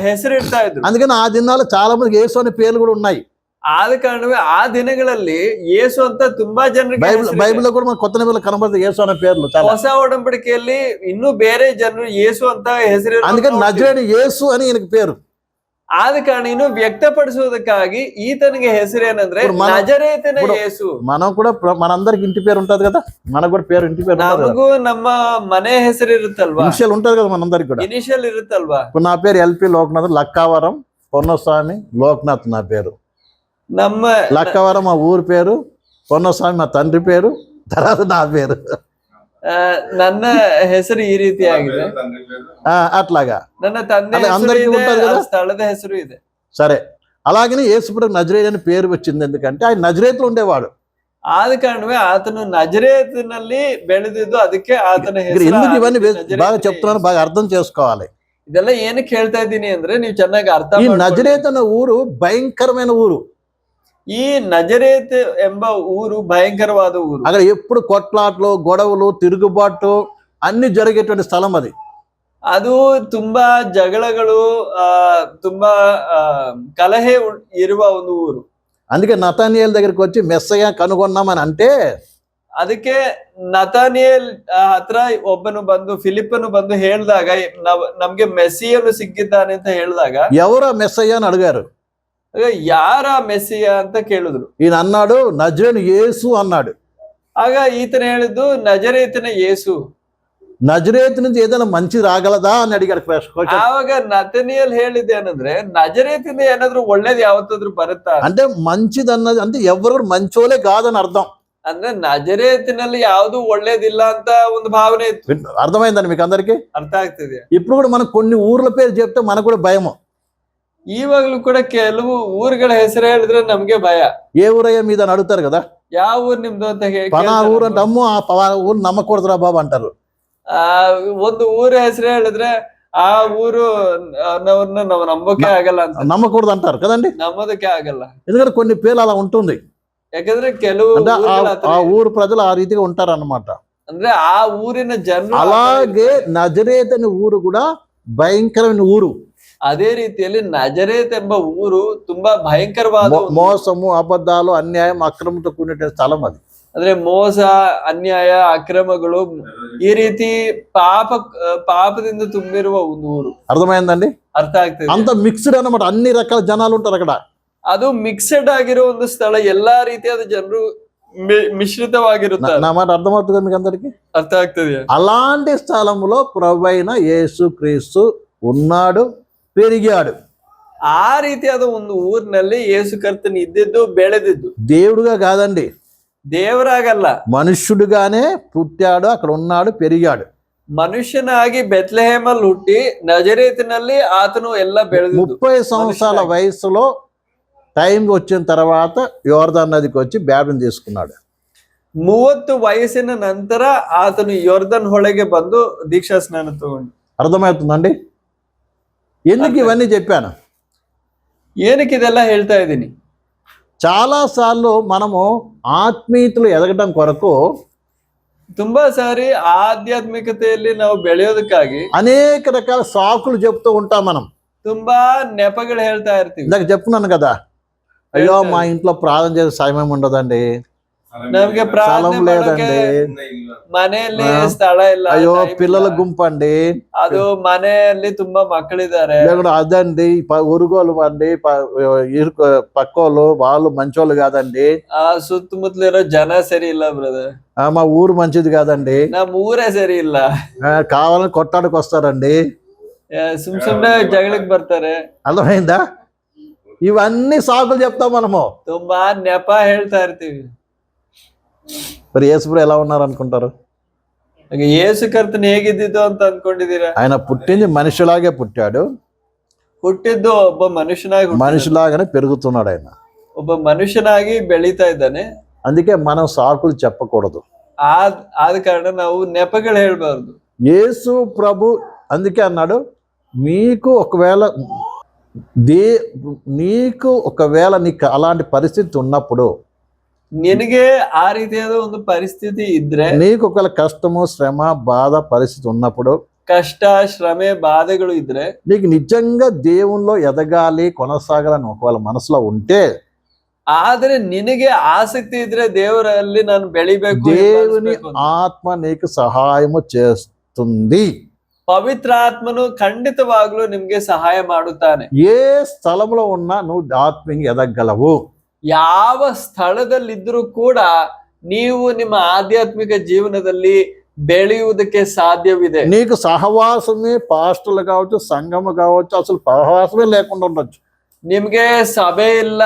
ಹೆಸರಿಡ್ತಾ ಇದ್ರು. అందుకని ఆ దినాల్లో చాలా మందికి యేసు అనే పేర్లు కూడా ఉన్నాయి. ಆದ ಕಾರಣವೇ ಆ ದಿನಗಳಲ್ಲಿ ಯೇಸು ಅಂತ ತುಂಬಾ ಜನರಿಗೆ బైబిల్లో కూడా మన కొత్త నిబంధనలో కనబడుతుంది యేసు అనే పేర్లు. ಹೊಸ ಒಡಂಬಡಿಕೆಯಲ್ಲಿ ಇನ್ನೂ ಬೇರೆ ಜನರು ಯೇಸು ಅಂತ ಹೆಸರು. అందుకని నజరేయుడు యేసు అని ఈయనకి పేరు. ಆದ ಕಾರಣ ಇನ್ನು ವ್ಯಕ್ತಪಡಿಸುವುದಕ್ಕಾಗಿ ಈತನಿಗೆ ಹೆಸರೇನಂದ್ರೆ ನಜರೇತಿನ ಯೇಸು. మనం కూడా మనందరికి ఇంటి పేరు ఉంటది కదా, మనకు కూడా పేరు ఇంటి పేరు. ನಮಗೂ ನಮ್ಮ ಮನೆ ಹೆಸರು ಇರುತ್ತಲ್ವಾ, ఇనిషియల్ ఉంటది కదా మనందరికి కూడా. ఇనిషియల్ ఇరుತ್ತಲ್ವಾ. ఇప్పుడు నా పేరు ఎల్పి లోకనాథ్, లక్కావరం పొన్నస్వామి లోకనాథ్ నా పేరు. ನಮ್ಮ లక్కవరం మా ఊరు పేరు, పొన్నస్వామి మా తండ్రి పేరు, తర్వాత నా పేరు. ನನ್ನ ಹೆಸರು ಈ ರೀತಿಯಾಗಿದೆ. అట్లాగా ನನ್ನ ತಂದೆ అందరికీ ఉంటది కదా, ಸ್ಥಳದ ಹೆಸರು ಇದೆ. సరే, అలాగనే యేసుప్రభు నజరేయుడు అని పేరు వచ్చింది ఎందుకంటే ఆయన నజరేతులో ఉండేవాడు. ಆದ ಕಾರಣವೇ ಆತನು ನಜರೇತಿನಲ್ಲಿ ಬೆಳೆದಿದ್ದು, ಅದಕ್ಕೆ ಆತನ ಹೆಸರು. ఎందుకు ఇవన్నీ బాగా చెప్తున్నాను, బాగా అర్థం చేసుకోవాలి. ಇದೆಲ್ಲ ಏನಕ್ಕೆ ಹೇಳ್ತಾ ಇದ್ದೀನಿ ಅಂದ್ರೆ ನೀವು ಚೆನ್ನಾಗಿ ಅರ್ಥ. ఈ నజరేతు అనే ఊరు భయంకరమైన ఊరు. ఈ నజరేత్ ಎಂಬ ಊರು భయంకరವಾದ ఊరు. అక్కడ ఎప్పుడు కొట్లాట్లు, గొడవలు, తిరుగుబాటు అన్ని జరిగేటువంటి స్థలం అది. ಅದು ತುಂಬಾ ಜಗಳಗಳು, ತುಂಬಾ ಕಲಹೆ ಇರುವ ಒಂದು ಊರು. అందుకే నతానియేల్ దగ్గరికి వచ్చి మెస్సయ్య కనుగొన్నామని అంటే, ಅದಕ್ಕೆ ನತಾನಿಯೇಲ್ ಹತ್ರ ಒಬ್ಬನು ಬಂದು, ಫಿಲಿಪ್ಪನು ಬಂದು ಹೇಳಿದಾಗ, ನಮ್ಗೆ ಮೆಸ್ಸಿಯನು ಸಿಕ್ಕಿದ್ದಾನೆ ಅಂತ ಹೇಳಿದಾಗ, ఎవరా మెస్సయ్య అని అడిగారు. ಯಾರ ಮೆಸ್ಸಿಯ ಅಂತ ಕೇಳಿದ್ರು. ఈయన అన్నాడు నజరేయుడు యేసు అన్నాడు. ಆಗ ಈತನ ಹೇಳಿದ್ದು ನಜರೇತಿನ ಯೇಸು. నజరేతు నుంచి ఏదైనా మంచి రాగలదా అని అడిగాడు. ಆವಾಗ ನತನಿಯಲ್ ಹೇಳಿದೆ ಏನಂದ್ರೆ నజరేతింದ ಏನಾದ್ರು ಒಳ್ಳೇದು ಯಾವತ್ತಾದ್ರೂ ಬರುತ್ತಾ అంటే మంచిది అన్నది అంటే ఎవరు మంచోలే కాదని అర్థం. ಅಂದ್ರೆ ನಜರೇತಿನಲ್ಲಿ ಯಾವುದು ಒಳ್ಳೇದಿಲ್ಲ ಅಂತ ಒಂದು ಭಾವನೆ ಇತ್ತು. అర్థమైందండి మీకు అందరికి? ಅರ್ಥ ಆಗ್ತಿದೆ. ఇప్పుడు కూడా మనకు కొన్ని ఊర్ల పేరు చెప్తే మనకు కూడా భయము. ಇವಾಗ್ಲೂ ಕೂಡ ಕೆಲವು ಊರುಗಳ ಹೆಸರು ಹೇಳಿದ್ರೆ ನಮ್ಗೆ ಭಯ. ఏ ఊరయ్య మీద అని అడుగుతారు కదా, ಯಾವ ಊರು ನಿಮ್ದು ಅಂತ పనా ఊరు అంటే అమ్మో ఆ ఊరు నమ్మకూడదురా బాబు అంటారు. ಒಂದು ಊರ ಹೆಸರು ಹೇಳಿದ್ರೆ ಆ ಊರು ನಾವು ನಂಬೋಕೆ ಆಗಲ್ಲ ಅಂತ, నమ్మకూడదు అంటారు కదండి, నమ్మೋದಕ್ಕೆ ಆಗಲ್ಲ. ఎందుకంటే కొన్ని పేర్లు అలా ఉంటుంది. ಯಾಕಂದ್ರೆ ಕೆಲವು ఆ ఊరు ప్రజలు ఆ రీతిగా ఉంటారు అన్నమాట. ಅಂದ್ರೆ ఆ ఊరిನ ಜನರು. అలాగే నజరేతు అనే ఊరు కూడా భయంకరమైన ఊరు. ಅದೇ ರೀತಿಯಲ್ಲಿ ನಜರೇತ್ ಎಂಬ ಊರು ತುಂಬಾ ಭಯಂಕರವಾದ, మోసము, అబద్ధాలు, అన్యాయం, అక్రమంతో కూడిన స్థలం అది. ಅಂದ್ರೆ ಮೋಸ, ಅನ್ಯಾಯ, ಅಕ್ರಮಗಳು, ಈ ರೀತಿ ಪಾಪದಿಂದ ತುಂಬಿರುವ ಒಂದು ಊರು. అర్థమైందండి? ಅರ್ಥ ಆಗ್ತದೆ. అంత మిక్స్డ్ అన్నమాట, అన్ని రకాల జనాలు ఉంటారు అక్కడ. ಅದು ಮಿಕ್ಸೆಡ್ ಆಗಿರೋ ಒಂದು ಸ್ಥಳ, ಎಲ್ಲಾ ರೀತಿಯಾದ ಜನರು ಮಿಶ್ರಿತವಾಗಿರುತ್ತಾರೆ. నా మాట అర్థమవుతుంది మీకు అందరికి? ಅರ್ಥ ಆಗ್ತದೆ. అలాంటి స్థలంలో ప్రభువైన యేసు క్రీస్తు ఉన్నాడు, పెరిగాడు. ಆ ರೀತಿಯಾದ ಒಂದು ಊರಿನಲ್ಲಿ ಯೇಸು ಕರ್ತನ ಇದ್ದಿದ್ದು, ಬೆಳೆದಿದ್ದು. దేవుడుగా కాదండి, ದೇವರಾಗಲ್ಲ, మనుష్యుడుగానే పుట్టాడు, అక్కడ ఉన్నాడు, పెరిగాడు. ಮನುಷ್ಯನಾಗಿ ಬೆತ್ಲೆಹೇಮಲ್ಲಿ ಹುಟ್ಟಿ నజరేతిನಲ್ಲಿ ಆತನು ಎಲ್ಲ ಬೆಳೆದಿದ್ದು. 30 సంవత్సరాల వయసులో టైం వచ్చిన తర్వాత యోర్దాన్ నదికి వచ్చి బ్యాప్టిజం తీసుకున్నాడు. 30 ವಯಸ್ಸಿನ ನಂತರ ಆತನು ಯೋರ್ದನ್ ಹೊಳೆಗೆ ಬಂದು ದೀಕ್ಷಾ ಸ್ನಾನ ತಗೊಂಡು. అర్థమవుతుందండి? ఎందుకు ఇవన్నీ చెప్పాను? ಏನಕ್ಕೆ ಇದೆಲ್ಲ ಹೇಳ್ತಾ ಇದ್ದೀನಿ? చాలా సార్లు మనము ఆత్మీయతలు ఎదగడం కొరకు ತುಂಬಾ ಸಾರಿ ಆಧ್ಯಾತ್ಮಿಕತೆಯಲ್ಲಿ ನಾವು ಬೆಳೆಯೋದಕ್ಕಾಗಿ అనేక రకాల సాకులు చెప్తూ ఉంటాం. మనం ತುಂಬಾ ನೆಪಗಳು ಹೇಳ್ತಾ ಇರ್ತೀವಿ. ఇందాక చెప్పున్నాను కదా, అయ్యో మా ఇంట్లో ప్రార్థన చేసే సమయం ఉండదండి, ನಮ್ಗೆ స్థలం ಪ್ರಾರ್ಥನೆ ಮಾಡೋಕೆ లేదండి. ಮನೆಯಲ್ಲಿ ಸ್ಥಳ ಇಲ್ಲ, అయ్యో time పిల్లల ಇಲ್ಲ. గుంపండి, ಅದು ಮನೆಯಲ್ಲಿ ತುಂಬಾ ಮಕ್ಕಳಿದ್ದಾರೆ, లేకుంటే అదండి ఉరుగోలు అండి, పక్కోళ్ళు వాళ్ళు మంచోళ్ళు కాదండి, ಆ ಸುತ್ತಮುತ್ತಲಿರೋ ಜನ ಸರಿ ಇಲ್ಲ ಬ್ರದರ್, మా ఊరు మంచిది కాదండి, ನಮ್ ಊರೇ ಸರಿ ಇಲ್ಲ, కావాలని కొట్టాడికి వస్తారండి. ಸುಮ್ನೆ ಜಗಳಕ್ಕೆ ಬರ್ತಾರೆ. అర్థమైందా? ఇవన్నీ సాకులు చెప్తాం మనము. ತುಂಬಾ ನೆಪ ಹೇಳ್ತಾ ಇರ್ತೀವಿ. మరి యేసుప్రభు ఎలా ఉన్నారు అనుకుంటారు? ಈಗ ಯೇಸು ಕರ್ತನ ಹೇಗಿದ್ದಿದ್ದು ಅಂತ ಅನ್ಕೊಂಡಿದೀರಾ? ఆయన పుట్టింది మనిషిలాగే పుట్టాడు, ಹುಟ್ಟಿದ್ದು ಒಬ್ಬ ಮನುಷ್ಯನಾಗಿ ಹುಟ್ಟಿದ. మనిషిలాగానే పెరుగుతున్నాడు ఆయన. ಒಬ್ಬ ಮನುಷ್ಯನಾಗಿ ಬೆಳೀತಾ ಇದ್ದಾನೆ. అందుకే మనం సాకులు చెప్పకూడదు. ಆದ ಕಾರಣ ನಾವು ನೆಪಗಳು ಹೇಳ್ಬಾರ್ದು. యేసు ప్రభు అందుకే అన్నాడు, నీకు ఒకవేళ నీకు అలాంటి పరిస్థితి ఉన్నప్పుడు, ನಿನಗೆ ಆ ರೀತಿಯಾದ ಒಂದು ಪರಿಸ್ಥಿತಿ ಇದ್ರೆ, నీకు ఒకవేళ కష్టము శ్రమ బాధ పరిస్థితి ఉన్నప్పుడు, ಕಷ್ಟ ಶ್ರಮೆ ಬಾಧೆಗಳು ಇದ್ರೆ, నీకు నిజంగా దేవునిలో ఎదగాలి కొనసాగాలని ఒకవేళ మనసులో ఉంటే, ಆದ್ರೆ ನಿನಗೆ ಆಸಕ್ತಿ ಇದ್ರೆ ದೇವರಲ್ಲಿ ನಾನು ಬೆಳಿಬೇಕು, దేవుని ఆత్మ నీకు సహాయము చేస్తుంది. ಪವಿತ್ರ ಆತ್ಮನು ಖಂಡಿತವಾಗ್ಲೂ ನಿಮ್ಗೆ ಸಹಾಯ ಮಾಡುತ್ತಾನೆ. ఏ స్థలంలో ఉన్నా నువ్వు ఆత్మీయంగా ఎదగలవు. ಯಾವ ಸ್ಥಳದಲ್ಲಿದ್ರೂ ಕೂಡ ನೀವು ನಿಮ್ಮ ಆಧ್ಯಾತ್ಮಿಕ ಜೀವನದಲ್ಲಿ ಬೆಳೆಯುವುದಕ್ಕೆ ಸಾಧ್ಯವಿದೆ. నీకు సహవాసమే పాస్టర్లు కావచ్చు, సంఘము కావచ్చు, అసలు సహవాసమే లేకుండా ఉండొచ్చు. ನಿಮ್ಗೆ ಸಭೆ ಇಲ್ಲ,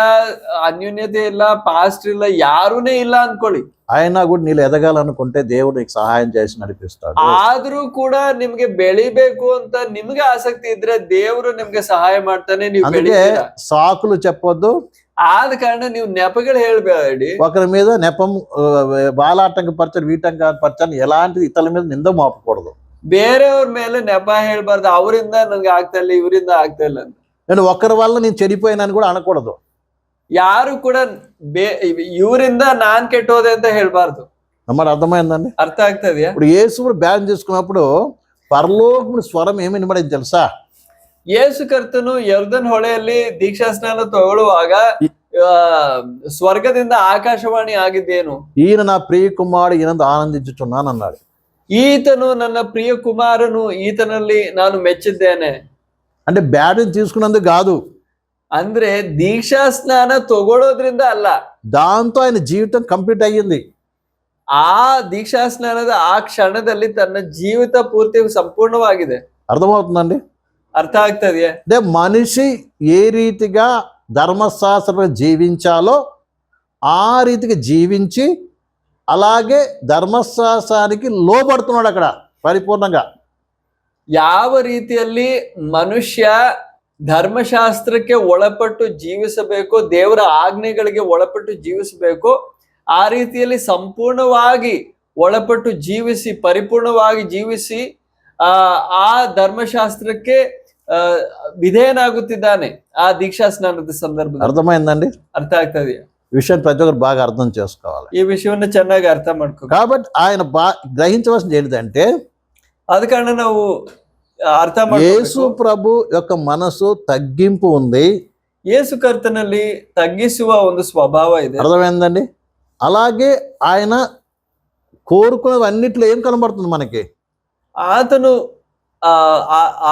ಅನ್ಯೋನ್ಯತೆ ಇಲ್ಲ, ಪಾಸ್ಟರ್ ಇಲ್ಲ, ಯಾರೂನೇ ಇಲ್ಲ ಅನ್ಕೊಳ್ಳಿ. అయినా కూడా నీళ్ళు ఎదగాలనుకుంటే దేవుడు నీకు సహాయం చేసి నడిపిస్తాడు. ಆದ್ರೂ ಕೂಡ ನಿಮ್ಗೆ ಬೆಳಿಬೇಕು ಅಂತ ನಿಮ್ಗೆ ಆಸಕ್ತಿ ಇದ್ರೆ ದೇವರು ನಿಮ್ಗೆ ಸಹಾಯ ಮಾಡ್ತಾನೆ, ನೀವು అందుకే ಬೆಳಿತೀರಾ. సాకులు చెప్పొద్దు, ಆದ ಕಾರಣ ನೀವು ನೆಪಗಳು ಹೇಳ್ಬೇಡಿ. ఒకరి మీద నెపం బాలాటంకపరచని వీటంకపరచని ఎలాంటిది ఇతరుల మీద నింద మోపకూడదు. ಬೇರೆಯವ್ರ ಮೇಲೆ ನೆಪ ಹೇಳ್ಬಾರ್ದು, ಅವರಿಂದ ನನ್ಗೆ ಆಗ್ತಾ ಇಲ್ಲ, ಇವರಿಂದ ಆಗ್ತಾ ಇಲ್ಲ ಅಂತ. నేను ఒకరి వల్ల నేను చెడిపోయానని కూడా అనకూడదు. ಯಾರು ಕೂಡ ಇವರಿಂದ ನಾನ್ ಕೆಟ್ಟೋದೆ ಅಂತ ಹೇಳ್ಬಾರ್ದು. మరి అర్థమైందండి? ಅರ್ಥ ಆಗ್ತದ್ಯಾ? ఇప్పుడు యేసుడు బ్యాన్ చేసుకున్నప్పుడు పరలోకముని స్వరం ఏమి వినబడింది తెలుసా? ಯೇಸು ಕರ್ತನು ಯರ್ದನ್ ಹೊಳೆಯಲ್ಲಿ ದೀಕ್ಷಾ ಸ್ನಾನ ತಗೊಳ್ಳುವಾಗ ಸ್ವರ್ಗದಿಂದ ಆಕಾಶವಾಣಿ ಆಗಿದ್ದೇನು, ఈయన నా ప్రియ కుమారుడు ఈయనందు ఆనందించుచున్నాను అన్నాడు. ಈತನು ನನ್ನ ಪ್ರಿಯ ಕುಮಾರನು, ಈತನಲ್ಲಿ ನಾನು ಮೆಚ್ಚಿದ್ದೇನೆ. అంటే బ్యాడ్ తీసుకున్నందుకు కాదు, ಅಂದ್ರೆ ದೀಕ್ಷಾ ಸ್ನಾನ ತಗೊಳ್ಳೋದ್ರಿಂದ ಅಲ್ಲ, దాంతో ఆయన జీవితం కంప్లీట్ అయ్యింది. ಆ ದೀಕ್ಷಾ ಸ್ನಾನದ ಆ ಕ್ಷಣದಲ್ಲಿ ತನ್ನ ಜೀವಿತ ಪೂರ್ತಿ ಸಂಪೂರ್ಣವಾಗಿದೆ. అర్థమవుతుందండి? ಅರ್ಥ ಆಗ್ತದೆಯಾ? అంటే మనిషి ఏ రీతిగా ధర్మశాస్త్రం జీవించాలో ఆ రీతిగా జీవించి అలాగే ధర్మశాస్త్రానికి లోబడుతున్నాడు అక్కడ పరిపూర్ణంగా. ಯಾವ ರೀತಿಯಲ್ಲಿ ಮನುಷ್ಯ ಧರ್ಮಶಾಸ್ತ್ರಕ್ಕೆ ಒಳಪಟ್ಟು ಜೀವಿಸಬೇಕು, ದೇವರ ಆಜ್ಞೆಗಳಿಗೆ ಒಳಪಟ್ಟು ಜೀವಿಸಬೇಕು, ಆ ರೀತಿಯಲ್ಲಿ ಸಂಪೂರ್ಣವಾಗಿ ಒಳಪಟ್ಟು ಜೀವಿಸಿ, ಪರಿಪೂರ್ಣವಾಗಿ ಜೀವಿಸಿ ಆ ಧರ್ಮಶಾಸ್ತ್ರಕ್ಕೆ ವಿಧೇಯನಾಗುತ್ತಿದ್ದಾನೆ ಆ ದೀಕ್ಷಾ ಸ್ನಾನದ ಸಂದರ್ಭದಲ್ಲಿ. అర్థమైందండి? ಅರ್ಥ ಆಗ್ತದೆಯಾ? విషయం ప్రతి ఒక్కరు బాగా అర్థం చేసుకోవాలి. ಈ ವಿಷಯವನ್ನು ಚೆನ್ನಾಗಿ ಅರ್ಥ ಮಾಡ್ಕೋ. కాబట్టి ఆయన గ్రహించవలసింది ఏంటంటే, ಆದ ಕಾರಣ ನಾವು ಅರ್ಥ యేసు ಮಾಡಬೇಕು, ప్రభు యొక్క మనసు తగ్గింపు ఉంది. ಯೇಸು ಕರ್ತನಲ್ಲಿ ತಗ್ಗಿಸುವ ಒಂದು ಸ್ವಭಾವ ಇದೆ. అర్థమైందండి? అలాగే ఆయన కోరుకున్నవన్నిట్లో ఏం కనబడుతుంది మనకి? ಆತನು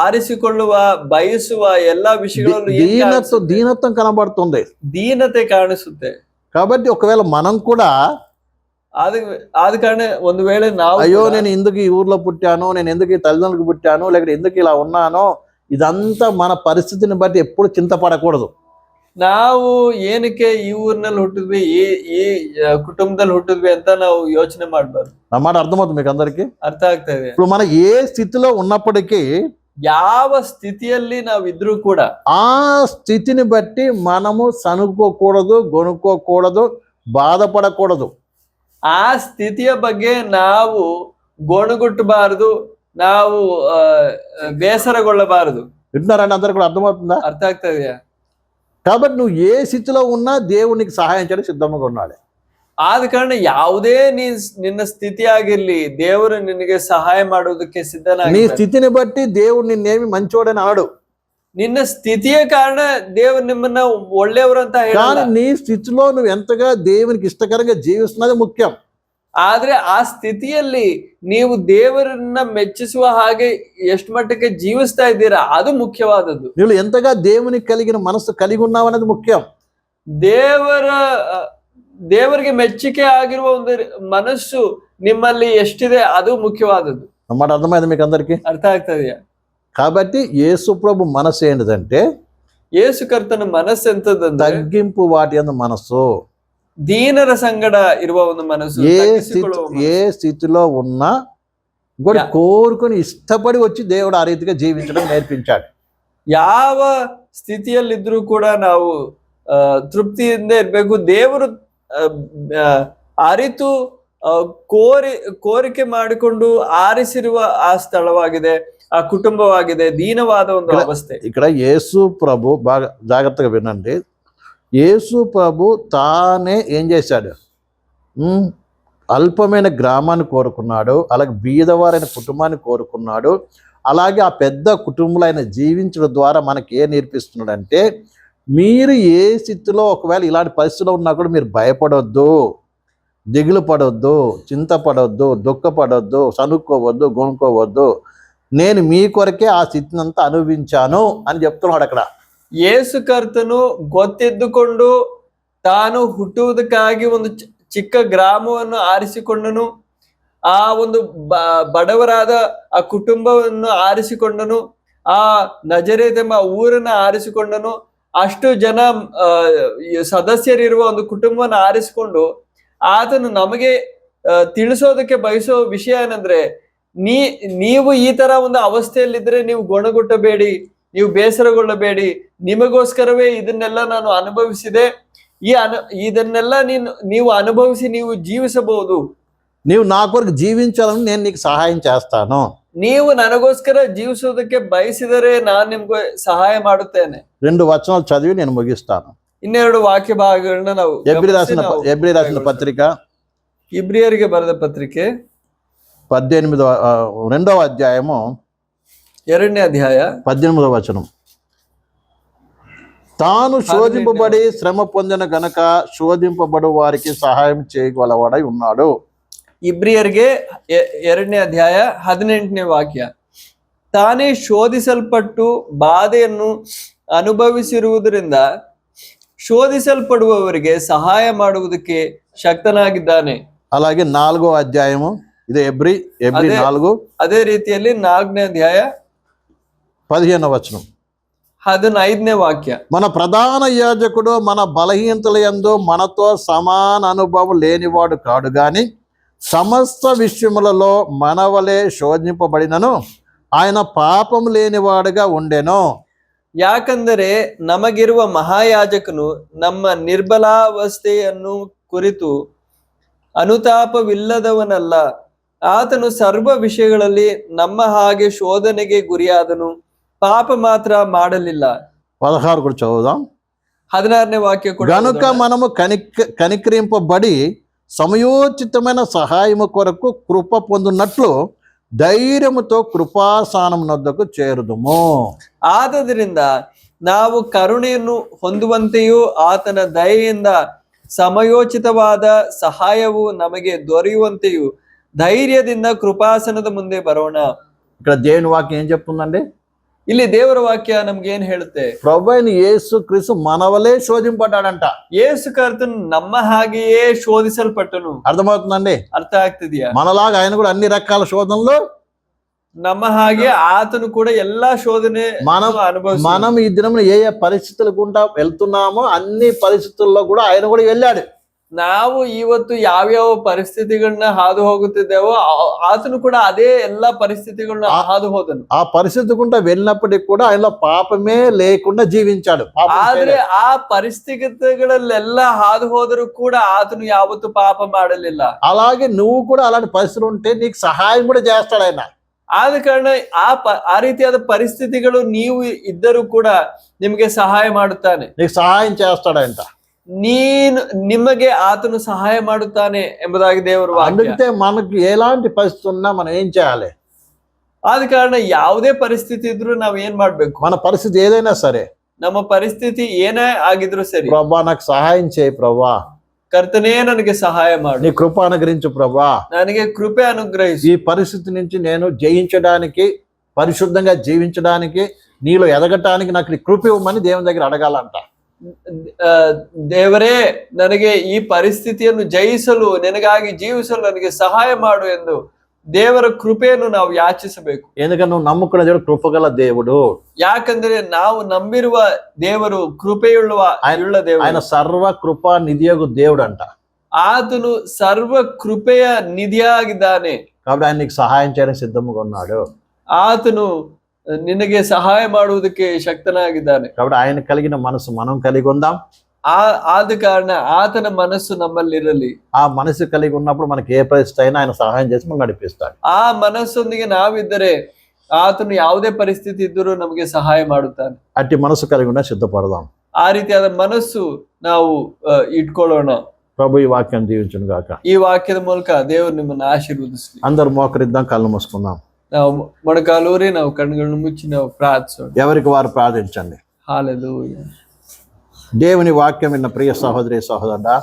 ಆರಿಸಿಕೊಳ್ಳುವ ಬಯಸುವ ಎಲ್ಲಾ ವಿಷಯಗಳಲ್ಲೂ దీనత్వం కనబడుతుంది, ದೀನತೆ ಕಾಣಿಸುತ್ತೆ. కాబట్టి ఒకవేళ మనం కూడా ಆದ ಕಾರಣ ಒಂದು ವೇಳೆ ನಾವು అయ్యో నేను ఎందుకు ఈ ఊర్లో పుట్టాను, నేను ఎందుకు ఈ తల్లిదండ్రులకు పుట్టాను, లేకపోతే ఎందుకు ఇలా ఉన్నానో, ఇదంతా మన పరిస్థితిని బట్టి ఎప్పుడు చింతపడకూడదు. ನಾವು ಏನಕ್ಕೆ ಈ ಊರಿನಲ್ಲಿ ಹುಟ್ಟಿದ್ವಿ, ಈ ಕುಟುಂಬದಲ್ಲಿ ಹುಟ್ಟಿದ್ವಿ ಅಂತ ನಾವು ಯೋಚನೆ ಮಾಡಬಾರ್ದು. నా మాట అర్థమవుతుంది మీకు అందరికి? ಅರ್ಥ ಆಗ್ತಾ ಇದೆ. ఇప్పుడు మనం ఏ స్థితిలో ఉన్నప్పటికీ ಯಾವ ಸ್ಥಿತಿಯಲ್ಲಿ ನಾವಿದ್ರೂ ಕೂಡ ఆ స్థితిని బట్టి మనము సనుకోకూడదు, గొనుక్కోకూడదు, బాధపడకూడదు. ಆ ಸ್ಥಿತಿಯ ಬಗ್ಗೆ ನಾವು ಗೋಣುಗುಟ್ಟಬಾರದು, ನಾವು ಬೇಸರಗೊಳ್ಳಬಾರದು. వింటున్నారండి? అందరికి కూడా అర్థమవుతుందా? ಅರ್ಥ ಆಗ್ತಾ ಇದೆಯಾ? కాబట్టి నువ్వు ఏ స్థితిలో ఉన్నా దేవుడు నీకు సహాయం చేయడానికి సిద్ధంగా ఉన్నాడు. ಆದ ಕಾರಣ ಯಾವುದೇ ನಿನ್ನ ಸ್ಥಿತಿ ಆಗಿರ್ಲಿ, ದೇವರು ನಿನಗೆ ಸಹಾಯ ಮಾಡೋದಕ್ಕೆ నీ ಸಿದ್ಧನಾಗಿದ್ದಾನೆ. స్థితిని బట్టి దేవుడు నిన్నేమి మంచోడని అనడు. ನಿನ್ನ ಸ್ಥಿತಿಯ ಕಾರಣ ದೇವರು ನಿಮ್ಮನ್ನ ಒಳ್ಳೆಯವರು ಅಂತ ಹೇಳಲ್ಲ. కానీ నీ స్థితిలో నువ్వు ఎంతగా దేవునికి ఇష్టకరంగా జీవిస్తున్నది ముఖ్యం. ಆದ್ರೆ ಆ ಸ್ಥಿತಿಯಲ್ಲಿ ನೀವು ದೇವರನ್ನ ಮೆಚ್ಚಿಸುವ ಹಾಗೆ ಎಷ್ಟು ಮಟ್ಟಕ್ಕೆ ಜೀವಿಸ್ತಾ ಇದ್ದೀರಾ ಅದು ಮುಖ್ಯವಾದದ್ದು. నువ్వు ఎంతగా దేవునికి కలిగిన మనసు కలిగి ఉన్నావు అనేది ముఖ్యం. ದೇವರ ದೇವರಿಗೆ ಮೆಚ್ಚುಗೆ ಆಗಿರುವ ಒಂದು ಮನಸ್ಸು ನಿಮ್ಮಲ್ಲಿ ಎಷ್ಟಿದೆ ಅದು ಮುಖ್ಯವಾದದ್ದು. అన్నమాట అర్థమైంది మీకు అందరికీ? ಅರ್ಥ ಆಗ್ತದೆಯಾ? కాబట్టి యేసు ప్రభు మనసు ఏంటిదంటే ಯೇಸು ಕರ್ತನ ಮನಸ್ಸು ಎಂತದಂದ್ರೆ తగ్గింపు వాటి అందు మనసు. ದೀನರ ಸಂಗಡ ಇರುವ ಒಂದು ಮನಸ್ಸು, ತಗ್ಗಿಸಿಕೊಳ್ಳುವ ಮನಸ್ಸು. ఏ స్థితిలో ఉన్నా ఇంకోటి కోరుకొని ఇష్టపడి వచ్చి దేవుడు ఆ రీతిగా జీవించడం నేర్పించాడు. ಯಾವ ಸ್ಥಿತಿಯಲ್ಲಿದ್ರೂ ಕೂಡ ನಾವು ತೃಪ್ತಿಯಿಂದ ಇರ್ಬೇಕು. ದೇವರು ಅರಿತು ಕೋರಿಕೆ ಮಾಡಿಕೊಂಡು ಆರಿಸಿರುವ ಆ ಸ್ಥಳವಾಗಿದೆ, ఆ కుటుంబವಾಗಿದೆ, దీనವಾದ ಒಂದು ಅವಸ್ಥೆ. ఇక్కడ యేసు ప్రభు బాగా జాగ్రత్తగా వినండి. యేసు ప్రభు తానే ఏం చేశాడు? అల్పమైన గ్రామాన్ని కోరుకున్నాడు, అలాగే బీదవారైన కుటుంబాన్ని కోరుకున్నాడు. అలాగే ఆ పెద్ద కుటుంబంలో ఆయన జీవించడం ద్వారా మనకి ఏం నేర్పిస్తున్నాడంటే, మీరు ఏ స్థితిలో ఒకవేళ ఇలాంటి పరిస్థితిలో ఉన్నా కూడా మీరు భయపడొద్దు, దిగులు పడొద్దు, చింతపడొద్దు, దుఃఖపడొద్దు, సనుక్కోవద్దు, గొనుక్కోవద్దు. నేను మీ కొరకే ఆ స్థితిని అంతా అనుభవించాను అని చెప్తున్నాడు అక్కడ. ಯೇಸು ಕರ್ತನು ಗೊತ್ತಿದ್ದುಕೊಂಡು ತಾನು ಹುಟ್ಟುವುದಕ್ಕಾಗಿ ಒಂದು ಚಿಕ್ಕ ಗ್ರಾಮವನ್ನು ಆರಿಸಿಕೊಂಡನು, ಆ ಒಂದು ಬಡವರಾದ ಆ ಕುಟುಂಬವನ್ನು ಆರಿಸಿಕೊಂಡನು, ಆ ನಜರೇತ್ ಎಂಬ ಊರನ್ನ ಆರಿಸಿಕೊಂಡನು. ಅಷ್ಟು ಜನ ಸದಸ್ಯರಿರುವ ಒಂದು ಕುಟುಂಬವನ್ನು ಆರಿಸಿಕೊಂಡು ಆತನು ನಮಗೆ ತಿಳಿಸೋದಕ್ಕೆ ಬಯಸೋ ವಿಷಯ ಏನಂದ್ರೆ, ನೀವು ಈ ತರ ಒಂದು ಅವಸ್ಥೆಯಲ್ಲಿದ್ರೆ ನೀವು ಗೊಣಗುಟ್ಟಬೇಡಿ, ನೀವು ಬೇಸರಗೊಳ್ಳಬೇಡಿ, ನಿಮಗೋಸ್ಕರವೇ ಇದನ್ನೆಲ್ಲ ನಾನು ಅನುಭವಿಸಿದೆ, ಇದನ್ನೆಲ್ಲ ನೀವು ಅನುಭವಿಸಿ ನೀವು ಜೀವಿಸಬಹುದು. నీవు నా కొరకు జీవించాలని నేను నీకు సహాయం చేస్తాను. ನೀವು ನನಗೋಸ್ಕರ ಜೀವಿಸೋದಕ್ಕೆ ಬಯಸಿದರೆ ನಾನು ನಿಮ್ಗೆ ಸಹಾಯ ಮಾಡುತ್ತೇನೆ. 2 వచనాలు చదివి నేను ముగిస్తాను. ಇನ್ನೆರಡು ವಾಕ್ಯ ಭಾಗಗಳನ್ನ ನಾವು ఎబ్రీ రాసిన పత్రిక ಇಬ್ರಿಯರಿಗೆ ಬರೆದ ಪತ್ರಿಕೆ 2వ అధ్యాయము 2ನೇ ಅಧ್ಯಾಯ 18వ వచనం. తాను శోధింపబడి శ్రమ పొందిన గనక శోధింపబడు వారికి సహాయం చేయగలవాడై ఉన్నాడు. ಇಬ್ರಿಯರಿಗೆ 2ನೇ ಅಧ್ಯಾಯ 18ನೇ ವಾಕ್ಯ. ತಾನೇ ಶೋಧಿಸಲ್ಪಟ್ಟು ಬಾಧೆಯನ್ನು ಅನುಭವಿಸಿರುವುದರಿಂದ ಶೋಧಿಸಲ್ಪಡುವವರಿಗೆ ಸಹಾಯ ಮಾಡುವುದಕ್ಕೆ ಶಕ್ತನಾಗಿದ್ದಾನೆ. అలాగే 4వ అధ్యాయము, ఇది ఎబ్రీ 4, ಅದೇ ರೀತಿಯಲ್ಲಿ 4ನೇ ಅಧ್ಯಾಯ 15వ వచనం, 15ನೇ ವಾಕ್ಯ. మన ప్రధాన యాజకుడు మన బలహీనతల యందు మనతో సమాన అనుభవం లేనివాడు కాడు గాని సమస్త విషయములలో మనవలే శోధింపబడినను ఆయన పాపం లేనివాడుగా ఉండెను. ಯಾಕಂದರೆ ನಮಗಿರುವ ಮಹಾಯಾಜಕನು ನಮ್ಮ ನಿರ್ಬಲಾವಸ್ಥೆಯನ್ನು ಕುರಿತು ಅನುತಾಪವಿಲ್ಲದವನಲ್ಲ. ಆತನು ಸರ್ವ ವಿಷಯಗಳಲ್ಲಿ ನಮ್ಮ ಹಾಗೆ ಶೋಧನೆಗೆ ಗುರಿಯಾದನು, ಪಾಪ ಮಾತ್ರ ಮಾಡಲಿಲ್ಲ. 16 కూడా చదువుదాం. 16ನೇ ವಾಕ್ಯ ಕೂಡ. గనుక మనము కనికరింపబడి సమయోచితమైన సహాయము కొరకు కృప పొందున్నట్లు ಧೈರ್ಯముతో ಕೃಪಾಸನಂ ನೊದ್ದకు చేరుదుము. ಆದದರಿಂದ ನಾವು ಕರುಣೆಯನ್ನು ಹೊಂದುವಂತೆಯೂ ಆತನ ದಯೆಯಿಂದ ಸಮಯೋಚಿತವಾದ ಸಹಾಯವು ನಮಗೆ ದೊರೆಯುವಂತೆಯೂ ಧೈರ್ಯದಿಂದ ಕೃಪಾಸನದ ಮುಂದೆ ಬರೋಣ. ఇక్కడ దేవుని వాక్యం ఏం చెప్తుందండి? ಇಲ್ಲಿ ದೇವರ ವಾಕ್ಯ ನಮ್ಗೆ ಏನ್ ಹೇಳುತ್ತೆ? ప్రభువైన యేసు క్రీస్తు మనవలే శోధింపడ్డాడంట. ಯೇಸು ಕರ್ತನು ನಮ್ಮ ಹಾಗೆಯೇ ಶೋಧಿಸಲ್ಪಟ್ಟನು. అర్థమవుతుందండి? ಅರ್ಥ ಆಗ್ತಿದ್ಯಾ? మనలాగా ఆయన కూడా అన్ని రకాల శోధనలు, ನಮ್ಮ ಹಾಗೆ ಆತನು ಕೂಡ ಎಲ್ಲಾ ಶೋಧನೆ మనం ఈ దినం ఏ ఏ పరిస్థితులు గుండా వెళ్తున్నామో అన్ని పరిస్థితుల్లో కూడా ఆయన కూడా వెళ్ళాడు. ನಾವು ಇವತ್ತು ಯಾವ್ಯಾವ ಪರಿಸ್ಥಿತಿಗಳನ್ನ ಹಾದು ಹೋಗುತ್ತಿದ್ದೇವೋ ಆತನು ಕೂಡ ಅದೇ ಎಲ್ಲಾ ಪರಿಸ್ಥಿತಿಗಳನ್ನ ಹಾದು ಹೋದನು. ఆ పరిస్థితి గుండా వెళ్ళినప్పటికీ కూడా ఆయనలో పాపమే లేకుండా జీవించాడు. ಆದ್ರೆ ಆ ಪರಿಸ್ಥಿತಿಗಳಲ್ಲೆಲ್ಲ ಹಾದು ಹೋದರೂ ಕೂಡ ಆತನು ಯಾವತ್ತು ಪಾಪ ಮಾಡಲಿಲ್ಲ. అలాగే నువ్వు కూడా అలాంటి పరిస్థితులు ఉంటే నీకు సహాయం కూడా చేస్తాడు ఆయన. ಆದ ಕಾರಣ ಆ ರೀತಿಯಾದ ಪರಿಸ್ಥಿತಿಗಳು ನೀವು ಇದ್ದರೂ ಕೂಡ ನಿಮಗೆ ಸಹಾಯ ಮಾಡುತ್ತಾನೆ. నీకు సహాయం చేస్తాడంట. ನಿಮಗೆ ಆತನು ಸಹಾಯ ಮಾಡುತ್ತಾನೆ ಎಂಬುದಾಗಿ ದೇವರು ವಾಕ್ಯ. అందుకే మనకు ఎలాంటి పరిస్థితి ఉన్నా మనం ఏం చేయాలి? ಆದ ಕಾರಣ ಯಾವುದೇ ಪರಿಸ್ಥಿತಿ ಇದ್ರೂ ನಾವ್ ಏನ್ ಮಾಡ್ಬೇಕು? మన పరిస్థితి ఏదైనా సరే, ನಮ್ಮ ಪರಿಸ್ಥಿತಿ ಏನೇ ಆಗಿದ್ರು ಸರಿ, ప్రభా నాకు సహాయం చేయి ప్రభా, ಕರ್ತನೇ ನನಗೆ ಸಹಾಯ ಮಾಡು, నీ కృప అనుగ్రహించు ప్రభా, ನನಗೆ ಕೃಪೆ ಅನುಗ್ರಹಿಸು. ఈ పరిస్థితి నుంచి నేను జయించడానికి, పరిశుద్ధంగా జీవించడానికి, నీలో ఎదగటానికి నాకు నీ కృప ఇవ్వమని దేవుని దగ్గర అడగాలంట. ದೇವರೇ ನನಗೆ ಈ ಪರಿಸ್ಥಿತಿಯನ್ನು ಜಯಿಸಲು, ನಿನಗಾಗಿ ಜೀವಿಸಲು ನನಗೆ ಸಹಾಯ ಮಾಡು ಎಂದು ದೇವರ ಕೃಪೆಯನ್ನು ನಾವು ಯಾಚಿಸಬೇಕು. ఎందుకంటే నువ్వు నమ్ముకున్న దేవుడు కృపగల దేవుడు. ಯಾಕಂದ್ರೆ ನಾವು ನಂಬಿರುವ ದೇವರು ಕೃಪೆಯುಳ್ಳ ದೇವರು. ఆయన సర్వ కృప నిధియగు దేవుడు అంట. ಆತನು ಸರ್ವ ಕೃಪೆಯ ನಿಧಿಯಾಗಿದ್ದಾನೆ. కాబట్టి ఆయన నీకు సహాయం చేయడానికి సిద్ధంగా ఉన్నాడు. ಆತನು ನಿನಗೆ ಸಹಾಯ ಮಾಡುವುದಕ್ಕೆ ಶಕ್ತನಾಗಿದ್ದಾನೆ. కాబట్టి ఆయన కలిగిన మనసు మనం కలిగి ఉందాం. ಆದ ಕಾರಣ ಆತನ ಮನಸ್ಸು ನಮ್ಮಲ್ಲಿರಲಿ. ఆ మనసు కలిగి ఉన్నప్పుడు మనకి ఏ పరిస్థితి అయినా ఆయన సహాయం చేసి మనం నడిపిస్తాడు. ಆ ಮನಸ್ಸೊಂದಿಗೆ ನಾವಿದ್ದರೆ ಆತನು ಯಾವುದೇ ಪರಿಸ್ಥಿತಿ ಇದ್ದರೂ ನಮಗೆ ಸಹಾಯ ಮಾಡುತ್ತಾನೆ. అట్టి మనసు కలిగి ఉన్న సిద్ధపడదాం. ಆ ರೀತಿಯಾದ ಮನಸ್ಸು ನಾವು ಇಟ್ಕೊಳ್ಳೋಣ. ప్రభు ఈ వాక్యాన్ని దీవించును గాక. ಈ ವಾಕ್ಯದ ಮೂಲಕ ದೇವರು ನಿಮ್ಮನ್ನು ಆಶೀರ್ವದಿಸಲಿ. అందరు మోకరిద్దాం, కళ్ళు మూసుకుందాం. ನಾವು ಮೊಣಕಾಲೂರಿ ನಾವು ಕಣ್ಣುಗಳನ್ನು ಮುಚ್ಚಿ ನಾವು ಪ್ರಾರ್ಥಿಸೋಣ. ఎవరికి వారు ప్రార్థించండి. హల్లెలూయా. దేవుని వాక్యం విన్న ప్రియ సహోదరి సహోదరుడా,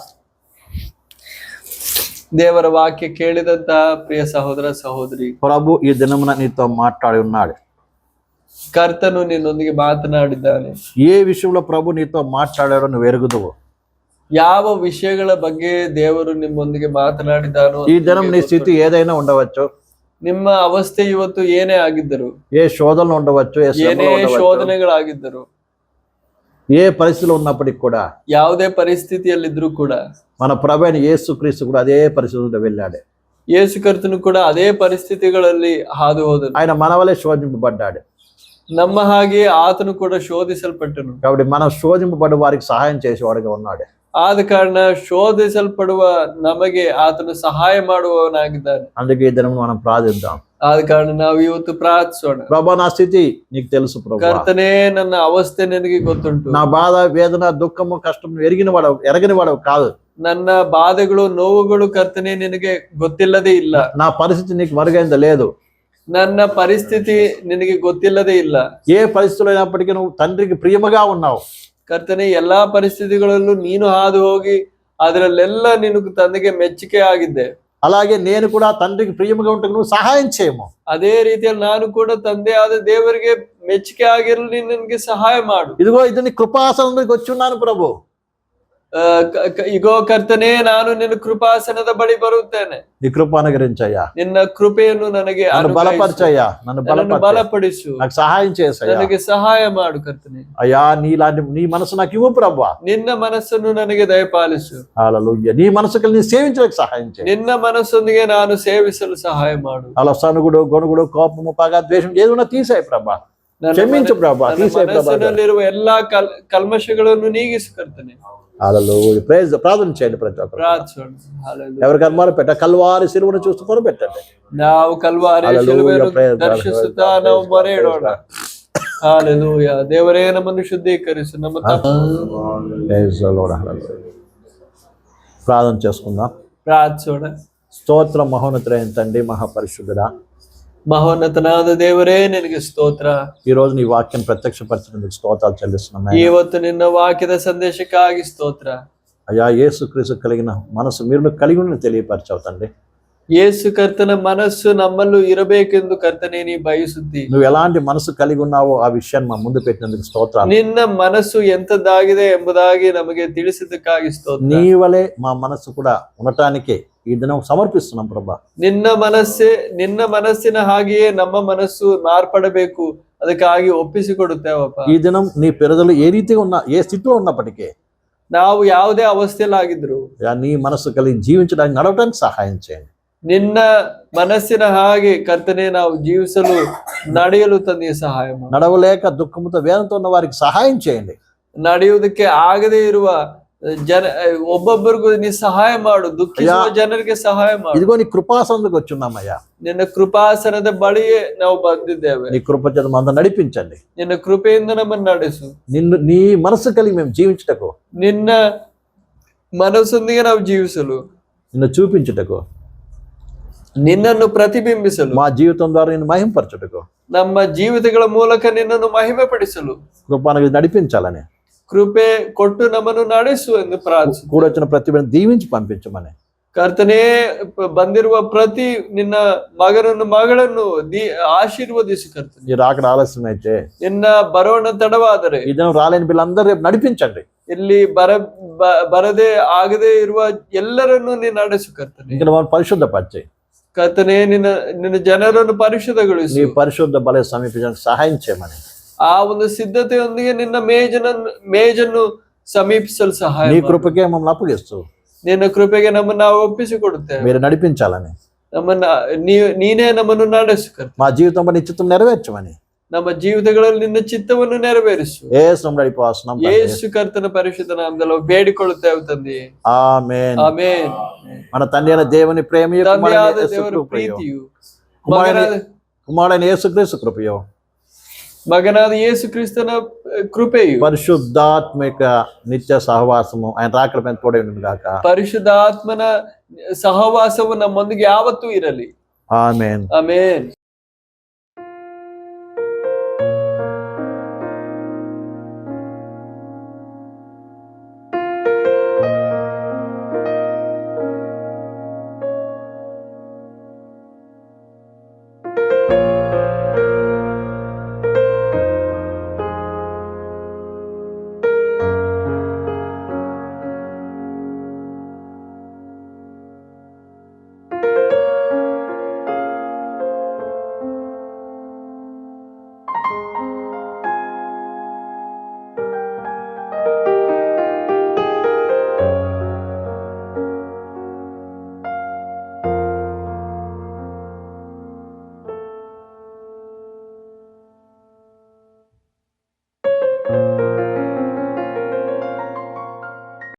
ದೇವರ ವಾಕ್ಯ ಕೇಳಿದಂತ ಪ್ರಿಯ ಸಹೋದರ ಸಹೋದರಿ, ప్రభు ఈ దినమున నీతో మాట్లాడి ఉన్నాడు. ಕರ್ತನು ನಿನ್ನೊಂದಿಗೆ ಮಾತನಾಡಿದ್ದಾನೆ. ఏ విషయంలో ప్రభు నీతో మాట్లాడాడో నువ్వు ఎరుగుదువు. ಯಾವ ವಿಷಯಗಳ ಬಗ್ಗೆ ದೇವರು ನಿಮ್ಮೊಂದಿಗೆ ಮಾತನಾಡಿದ್ದಾನೋ. ఈ దినం నీ స్థితి ఏదైనా ఉండవచ్చు. ನಿಮ್ಮ ಅವಸ್ಥೆ ಇವತ್ತು ಏನೇ ಆಗಿದ್ದರು, ఏ శోధనలు ఉండవచ్చు, ఏ ಏನೇ ಶೋಧನೆಗಳಾಗಿದ್ದರು, ఏ పరిస్థితిలో ఉన్నప్పటికీ కూడా, ಯಾವುದೇ ಪರಿಸ್ಥಿತಿಯಲ್ಲಿದ್ರು ಕೂಡ మన ప్రభు అయిన యేసుక్రీస్తు కూడా అదే పరిస్థితుల్లో వెళ్ళాడు. ಯೇಸು ಕರ್ತನು ಕೂಡ ಅದೇ ಪರಿಸ್ಥಿತಿಗಳಲ್ಲಿ ಹಾದು ಹೋದನು. ఆయన మన వలె శోధింపబడ్డాడు. ನಮ್ಮ ಹಾಗೆ ಆತನು ಕೂಡ ಶೋಧಿಸಲ್ಪಟ್ಟನು. కాబట్టి మనం శోధింపబడి వారికి సహాయం చేసేవాడుగా ఉన్నాడు. ಆದ ಕಾರಣ ಶೋಧಿಸಲ್ಪಡುವ ನಮಗೆ ಆತನು ಸಹಾಯ ಮಾಡುವವನಾಗಿದ್ದಾನೆ. అందుకే ఈ దినం మనం ప్రార్థిద్దాం. ಆದ ಕಾರಣ ನಾವು ಇವತ್ತು ಪ್ರಾರ್ಥಿಸೋಣ. ప్రభా నా స్థితి నీకు తెలుసు ప్రభు. ಕರ್ತನೇ ನನ್ನ ಅವಸ್ಥೆ ನಿನಗೆ ಗೊತ್ತುಂಟು. నా బాధ, వేదన, దుఃఖము, కష్టము ఎరగని వాడవు కాదు. ನನ್ನ ಬಾಧೆಗಳು, ನೋವುಗಳು ಕರ್ತನೇ ನಿನಗೆ ಗೊತ್ತಿಲ್ಲದೇ ಇಲ್ಲ. నా పరిస్థితి నీకు మరుగైంది లేదు. ನನ್ನ ಪರಿಸ್ಥಿತಿ ನಿನಗೆ ಗೊತ್ತಿಲ್ಲದೇ ಇಲ್ಲ. ఏ పరిస్థితులు అయినప్పటికీ నువ్వు తండ్రికి ప్రియముగా ఉన్నావు. ಕರ್ತನೇ ಎಲ್ಲಾ ಪರಿಸ್ಥಿತಿಗಳಲ್ಲೂ ನೀನು ಹಾದು ಹೋಗಿ ಅದರಲ್ಲೆಲ್ಲ ನಿನಗೆ ತಂದೆಗೆ ಮೆಚ್ಚುಗೆ ಆಗಿದ್ದೆ. అలాగే నేను కూడా తండ్రికి ప్రియముగా ఉంటే నువ్వు సహాయం చేయము. ಅದೇ ರೀತಿಯಲ್ಲಿ ನಾನು ಕೂಡ ತಂದೆ ಆದ ದೇವರಿಗೆ ಮೆಚ್ಚುಗೆ ಆಗಿರಲು ನೀನು ನನಗೆ ಸಹಾಯ ಮಾಡು. ఇదిగో ఇది నీ కృపాసనంలోకి వచ్చి ఉన్నాను ప్రభు. ಇಗೋ ಕರ್ತನೇ, ನಾನು ನಿನ್ನ ಕೃಪಾಸನದ ಬಳಿ ಬರುತ್ತೇನೆ. నీ కృప అనుగ్రహించయ్యా. ನಿನ್ನ ಕೃಪೆಯನ್ನು ನನಗೆ నన్ను బలపరచయ్యా. నన్ను బలపడిసు. నాకు సహాయం చేసయ్యా. ನನಗೆ ಸಹಾಯ ಮಾಡು ಕರ್ತನೇ. అయ్యా నీ మనసు నాకు ఇవ్వు ప్రభు. ನಿನ್ನ ಮನಸ್ಸನ್ನು ನನಗೆ ದಯಪಾಲಿಸು. హల్లెలూయా. నీ మనసు కలిగి నీ సేవించడానికి సహాయం చేయి. ನಿನ್ನ ಮನಸ್ಸೊಂದಿಗೆ ನಾನು ಸೇವಿಸಲು ಸಹಾಯ ಮಾಡು. అలా సనుగుడు, గొనుగుడు, కోపము, పగ, ద్వేషం ఏదైనా తీసేయి ప్రభా. క్షమించు ప్రభా. తీసేయి ప్రభా. ಮನಸ್ಸಿನಲ್ಲಿರುವ ಎಲ್ಲಾ ಕಲ್ಮಶಗಳನ್ನು ನೀಗಿಸು ಕರ್ತನೇ. హల్లెలూయా. ప్రార్థన చేయండి ప్రతి ఒక్కరు. ಪ್ರಾರ್ಥಿಸೋಣ. ಹಲ್ಲೆಲೂಯಾ. ఎవరికి అనుమానం పెట్ట కల్వారి సిలువను చూస్తూ మొర పెట్టండి. ನಾವು ಕಲ್ವಾರಿ ಶಿಲುಬೆಯನ್ನು ದರ್ಶಿಸುತ್ತಾ ನಾವು ಮೊರೆ ಇಡೋಣ. ಹಲ್ಲೆಲೂಯಾ. ದೇವರೇ ನಮ್ಮನ್ನು ಶುದ್ಧೀಕರಿಸು. ನಮ್ಮ ప్రార్థన చేసుకుందాం. ಪ್ರಾರ್ಥಿಸೋಣ. స్తోత్రం మహోన్నతుడైన తండ్రి, మహాపరిశుద్ధుడా, మహోన్నతనాದ దేవరే నిನಗೆ ಸ್ತೋತ್ರ. ఈ రోజు నీ వాక్యం ప్రత్యక్షపరిచినందుకు స్తోత్రాలు చెల్లిస్తున్నాం. ಇವತ್ತು ನಿನ್ನ ವಾಕ್ಯದ ಸಂದೇಶಕ್ಕಾಗಿ ಸ್ತೋತ್ರ. అయ్యా యేసుక్రీస్తు కలిగిన మనసు మీరు కలిగి ఉన్న తెలియపరచావు తండ్రి. ಯೇಸು ಕರ್ತನ ಮನಸ್ಸು ನಮ್ಮಲ್ಲೂ ಇರಬೇಕೆಂದು ಕರ್ತನೇ ನೀ ಬಯಸುತ್ತಿ. నువ్వు ఎలాంటి మనసు కలిగి ఉన్నావో ఆ విషయాన్ని మా ముందు పెట్టినందుకు స్తోత్రాలు. ನಿನ್ನ ಮನಸ್ಸು ಎಂತದ್ದಾಗಿದೆ ಎಂಬುದಾಗಿ ನಮಗೆ ತಿಳಿಸಿದ್ದಕ್ಕಾಗಿ ಸ್ತೋತ್ರ. నీ వలే మా మనసు కూడా ఉండటానికి ఈ దినం సమర్పిస్తున్నాం ప్రభా. ನಿನ್ನ ಮನಸ್ಸಿನ ಹಾಗೆಯೇ ನಮ್ಮ ಮನಸ್ಸು ಮಾರ್ಪಡಬೇಕು, ಅದಕ್ಕಾಗಿ ಒಪ್ಪಿಸಿಕೊಡುತ್ತೇವಪ್ಪ. ఈ దినం నీ పిల్లలు ఏ రీతిగా ఉన్నా, ఏ స్థితిలో ఉన్నప్పటికీ ನಾವು ಯಾವುದೇ ಅವಸ್ಥೆಯಲ್ಲಾಗಿದ್ರು నీ మనసు కలిగి జీవించడానికి, నడవడానికి సహాయం చేయండి. ನಿನ್ನ ಮನಸ್ಸಿನ ಹಾಗೆ ಕರ್ತನೆ ನಾವು ಜೀವಿಸಲು ನಡೆಯಲು ತಂದೆಯ ಸಹಾಯ ಮಾಡು. నడవలేక దుఃఖముతో వేదనతో ఉన్న వారికి సహాయం చేయండి. ನಡೆಯುವುದಕ್ಕೆ ಆಗದೇ ಇರುವ ಒಬ್ಬೊಬ್ಬರಿಗೂ ನೀ ಸಹಾಯ ಮಾಡು. ದುಃಖಿಸುವ ಜನರಿಗೆ ಸಹಾಯ ಮಾಡು. ఇదిగో నీ కృపాసనంలోకి వచ్చున్నామయ్యా. ನಿನ್ನ ಕೃಪಾಸನದ ಬಳಿಯೇ ನಾವು ಬಂದಿದ್ದೇವೆ. నీ కృప చేత మమ్మల్ని నడిపించండి. ನಿನ್ನ ಕೃಪೆಯಿಂದ ನಮ್ಮನ್ನು ನಡೆಸು. నీ మనసు కలిగి మేము జీవించుటకు, ನಿನ್ನ ಮನಸ್ಸೊಂದಿಗೆ ನಾವು ಜೀವಿಸಲು, నిన్ను చూపించుటకు ನಿನ್ನನ್ನು ಪ್ರತಿಬಿಂಬಿಸಲು, మా జీవితం ద్వారా నేను మహింపరచుటకు, ನಮ್ಮ ಜೀವಿತಗಳ ಮೂಲಕ ನಿನ್ನನ್ನು ಮಹಿಮೆ ಪಡಿಸಲು, కృపను నడిపించాలని, ಕೃಪೆ ಕೊಟ್ಟು ನಮ್ಮನ್ನು ನಡೆಸು ಎಂದು ಪ್ರಾರ್ಥಿಸು. కూడొచ్చిన ప్రతి బిడ్డను దీవించి పంపించమని, ಕರ್ತನೇ, ಬಂದಿರುವ ಪ್ರತಿ ನಿನ್ನ ಮಗನನ್ನು ಮಗಳನ್ನು ಆಶೀರ್ವದಿಸು ಕರ್ತನೆ. మీరు అక్కడ ఆలస్యం అయితే ನಿನ್ನ ಬರೋಣ ತಡವಾದರೆ ఈ దినం రాలేని బిడ్డలందరూ రేపు నడిపించండి. ಇಲ್ಲಿ ಬರದೆ ಆಗದೆ ಇರುವ ಎಲ್ಲರನ್ನು ನೀನು ನಡೆಸು ಕರ್ತನೆ. ఇంకా మనం పరిశుద్ధపరిచే ಕರ್ತನೆ, ನಿನ್ನ ಜನರನ್ನು ಪರಿಶುದ್ಧಗೊಳಿಸು. నీ పరిశుద్ధ బల సమీపించడానికి సహాయం చేయమని, ಆ ಒಂದು ಸಿದ್ಧತೆಯೊಂದಿಗೆ ನಿನ್ನ ಮೇಜನ್ನು ಸಮೀಪಿಸಲು ಸಹಾಯ నీ ಮಾಡು. కృపకే మమ్మల్ని అప్పగిస్తూ ನಿನ್ನ ಕೃಪೆಗೆ ನಮ್ಮನ್ನು ನಾವು ಒಪ್ಪಿಸಿಕೊಡುತ್ತೇವೆ. మీరు నడిపించాలని, ನೀನೇ ನಮ್ಮನ್ನು ನಡೆಸು ಕರ್ತನೆ. మా జీవితంలో నీ చిత్తం నెరవేర్చమని ನಮ್ಮ ಜೀವಿತಗಳಲ್ಲಿ ನಿನ್ನ ಚಿತ್ತವನ್ನು ನೆರವೇರಿಸು. యేసు నడిపోస్తున్నాం. ಯೇಸು ಕರ್ತನ ಪರಿಶುದ್ಧ ನಾಮದಲ್ಲಿ ಬೇಡಿಕೊಳ್ಳುತ್ತೇವೆ ತಂದೆ. ఆమేన్. ಆಮೆನ್. మన తండ్రి అయిన దేవుని ప్రేమయు ತಂದೆಯಾದ ದೇವರ ಪ್ರೀತಿಯು, కుమారుడైన యేసుక్రీస్తు కృపయో, మగనాದ ಯೇಸು ಕ್ರಿಸ್ತನ ಕೃಪೆಯು, పరిశుద్ధాత్మిక నిత్య సహవాసము ఆయన రాకడ పైన తోడై ఉండును గాక. ಪರಿಶುದ್ಧಾತ್ಮನ ಸಹವಾಸವು ನಮ್ಮೊಂದಿಗೆ ಯಾವತ್ತೂ ಇರಲಿ. ఆమేన్. ಆಮೆನ್.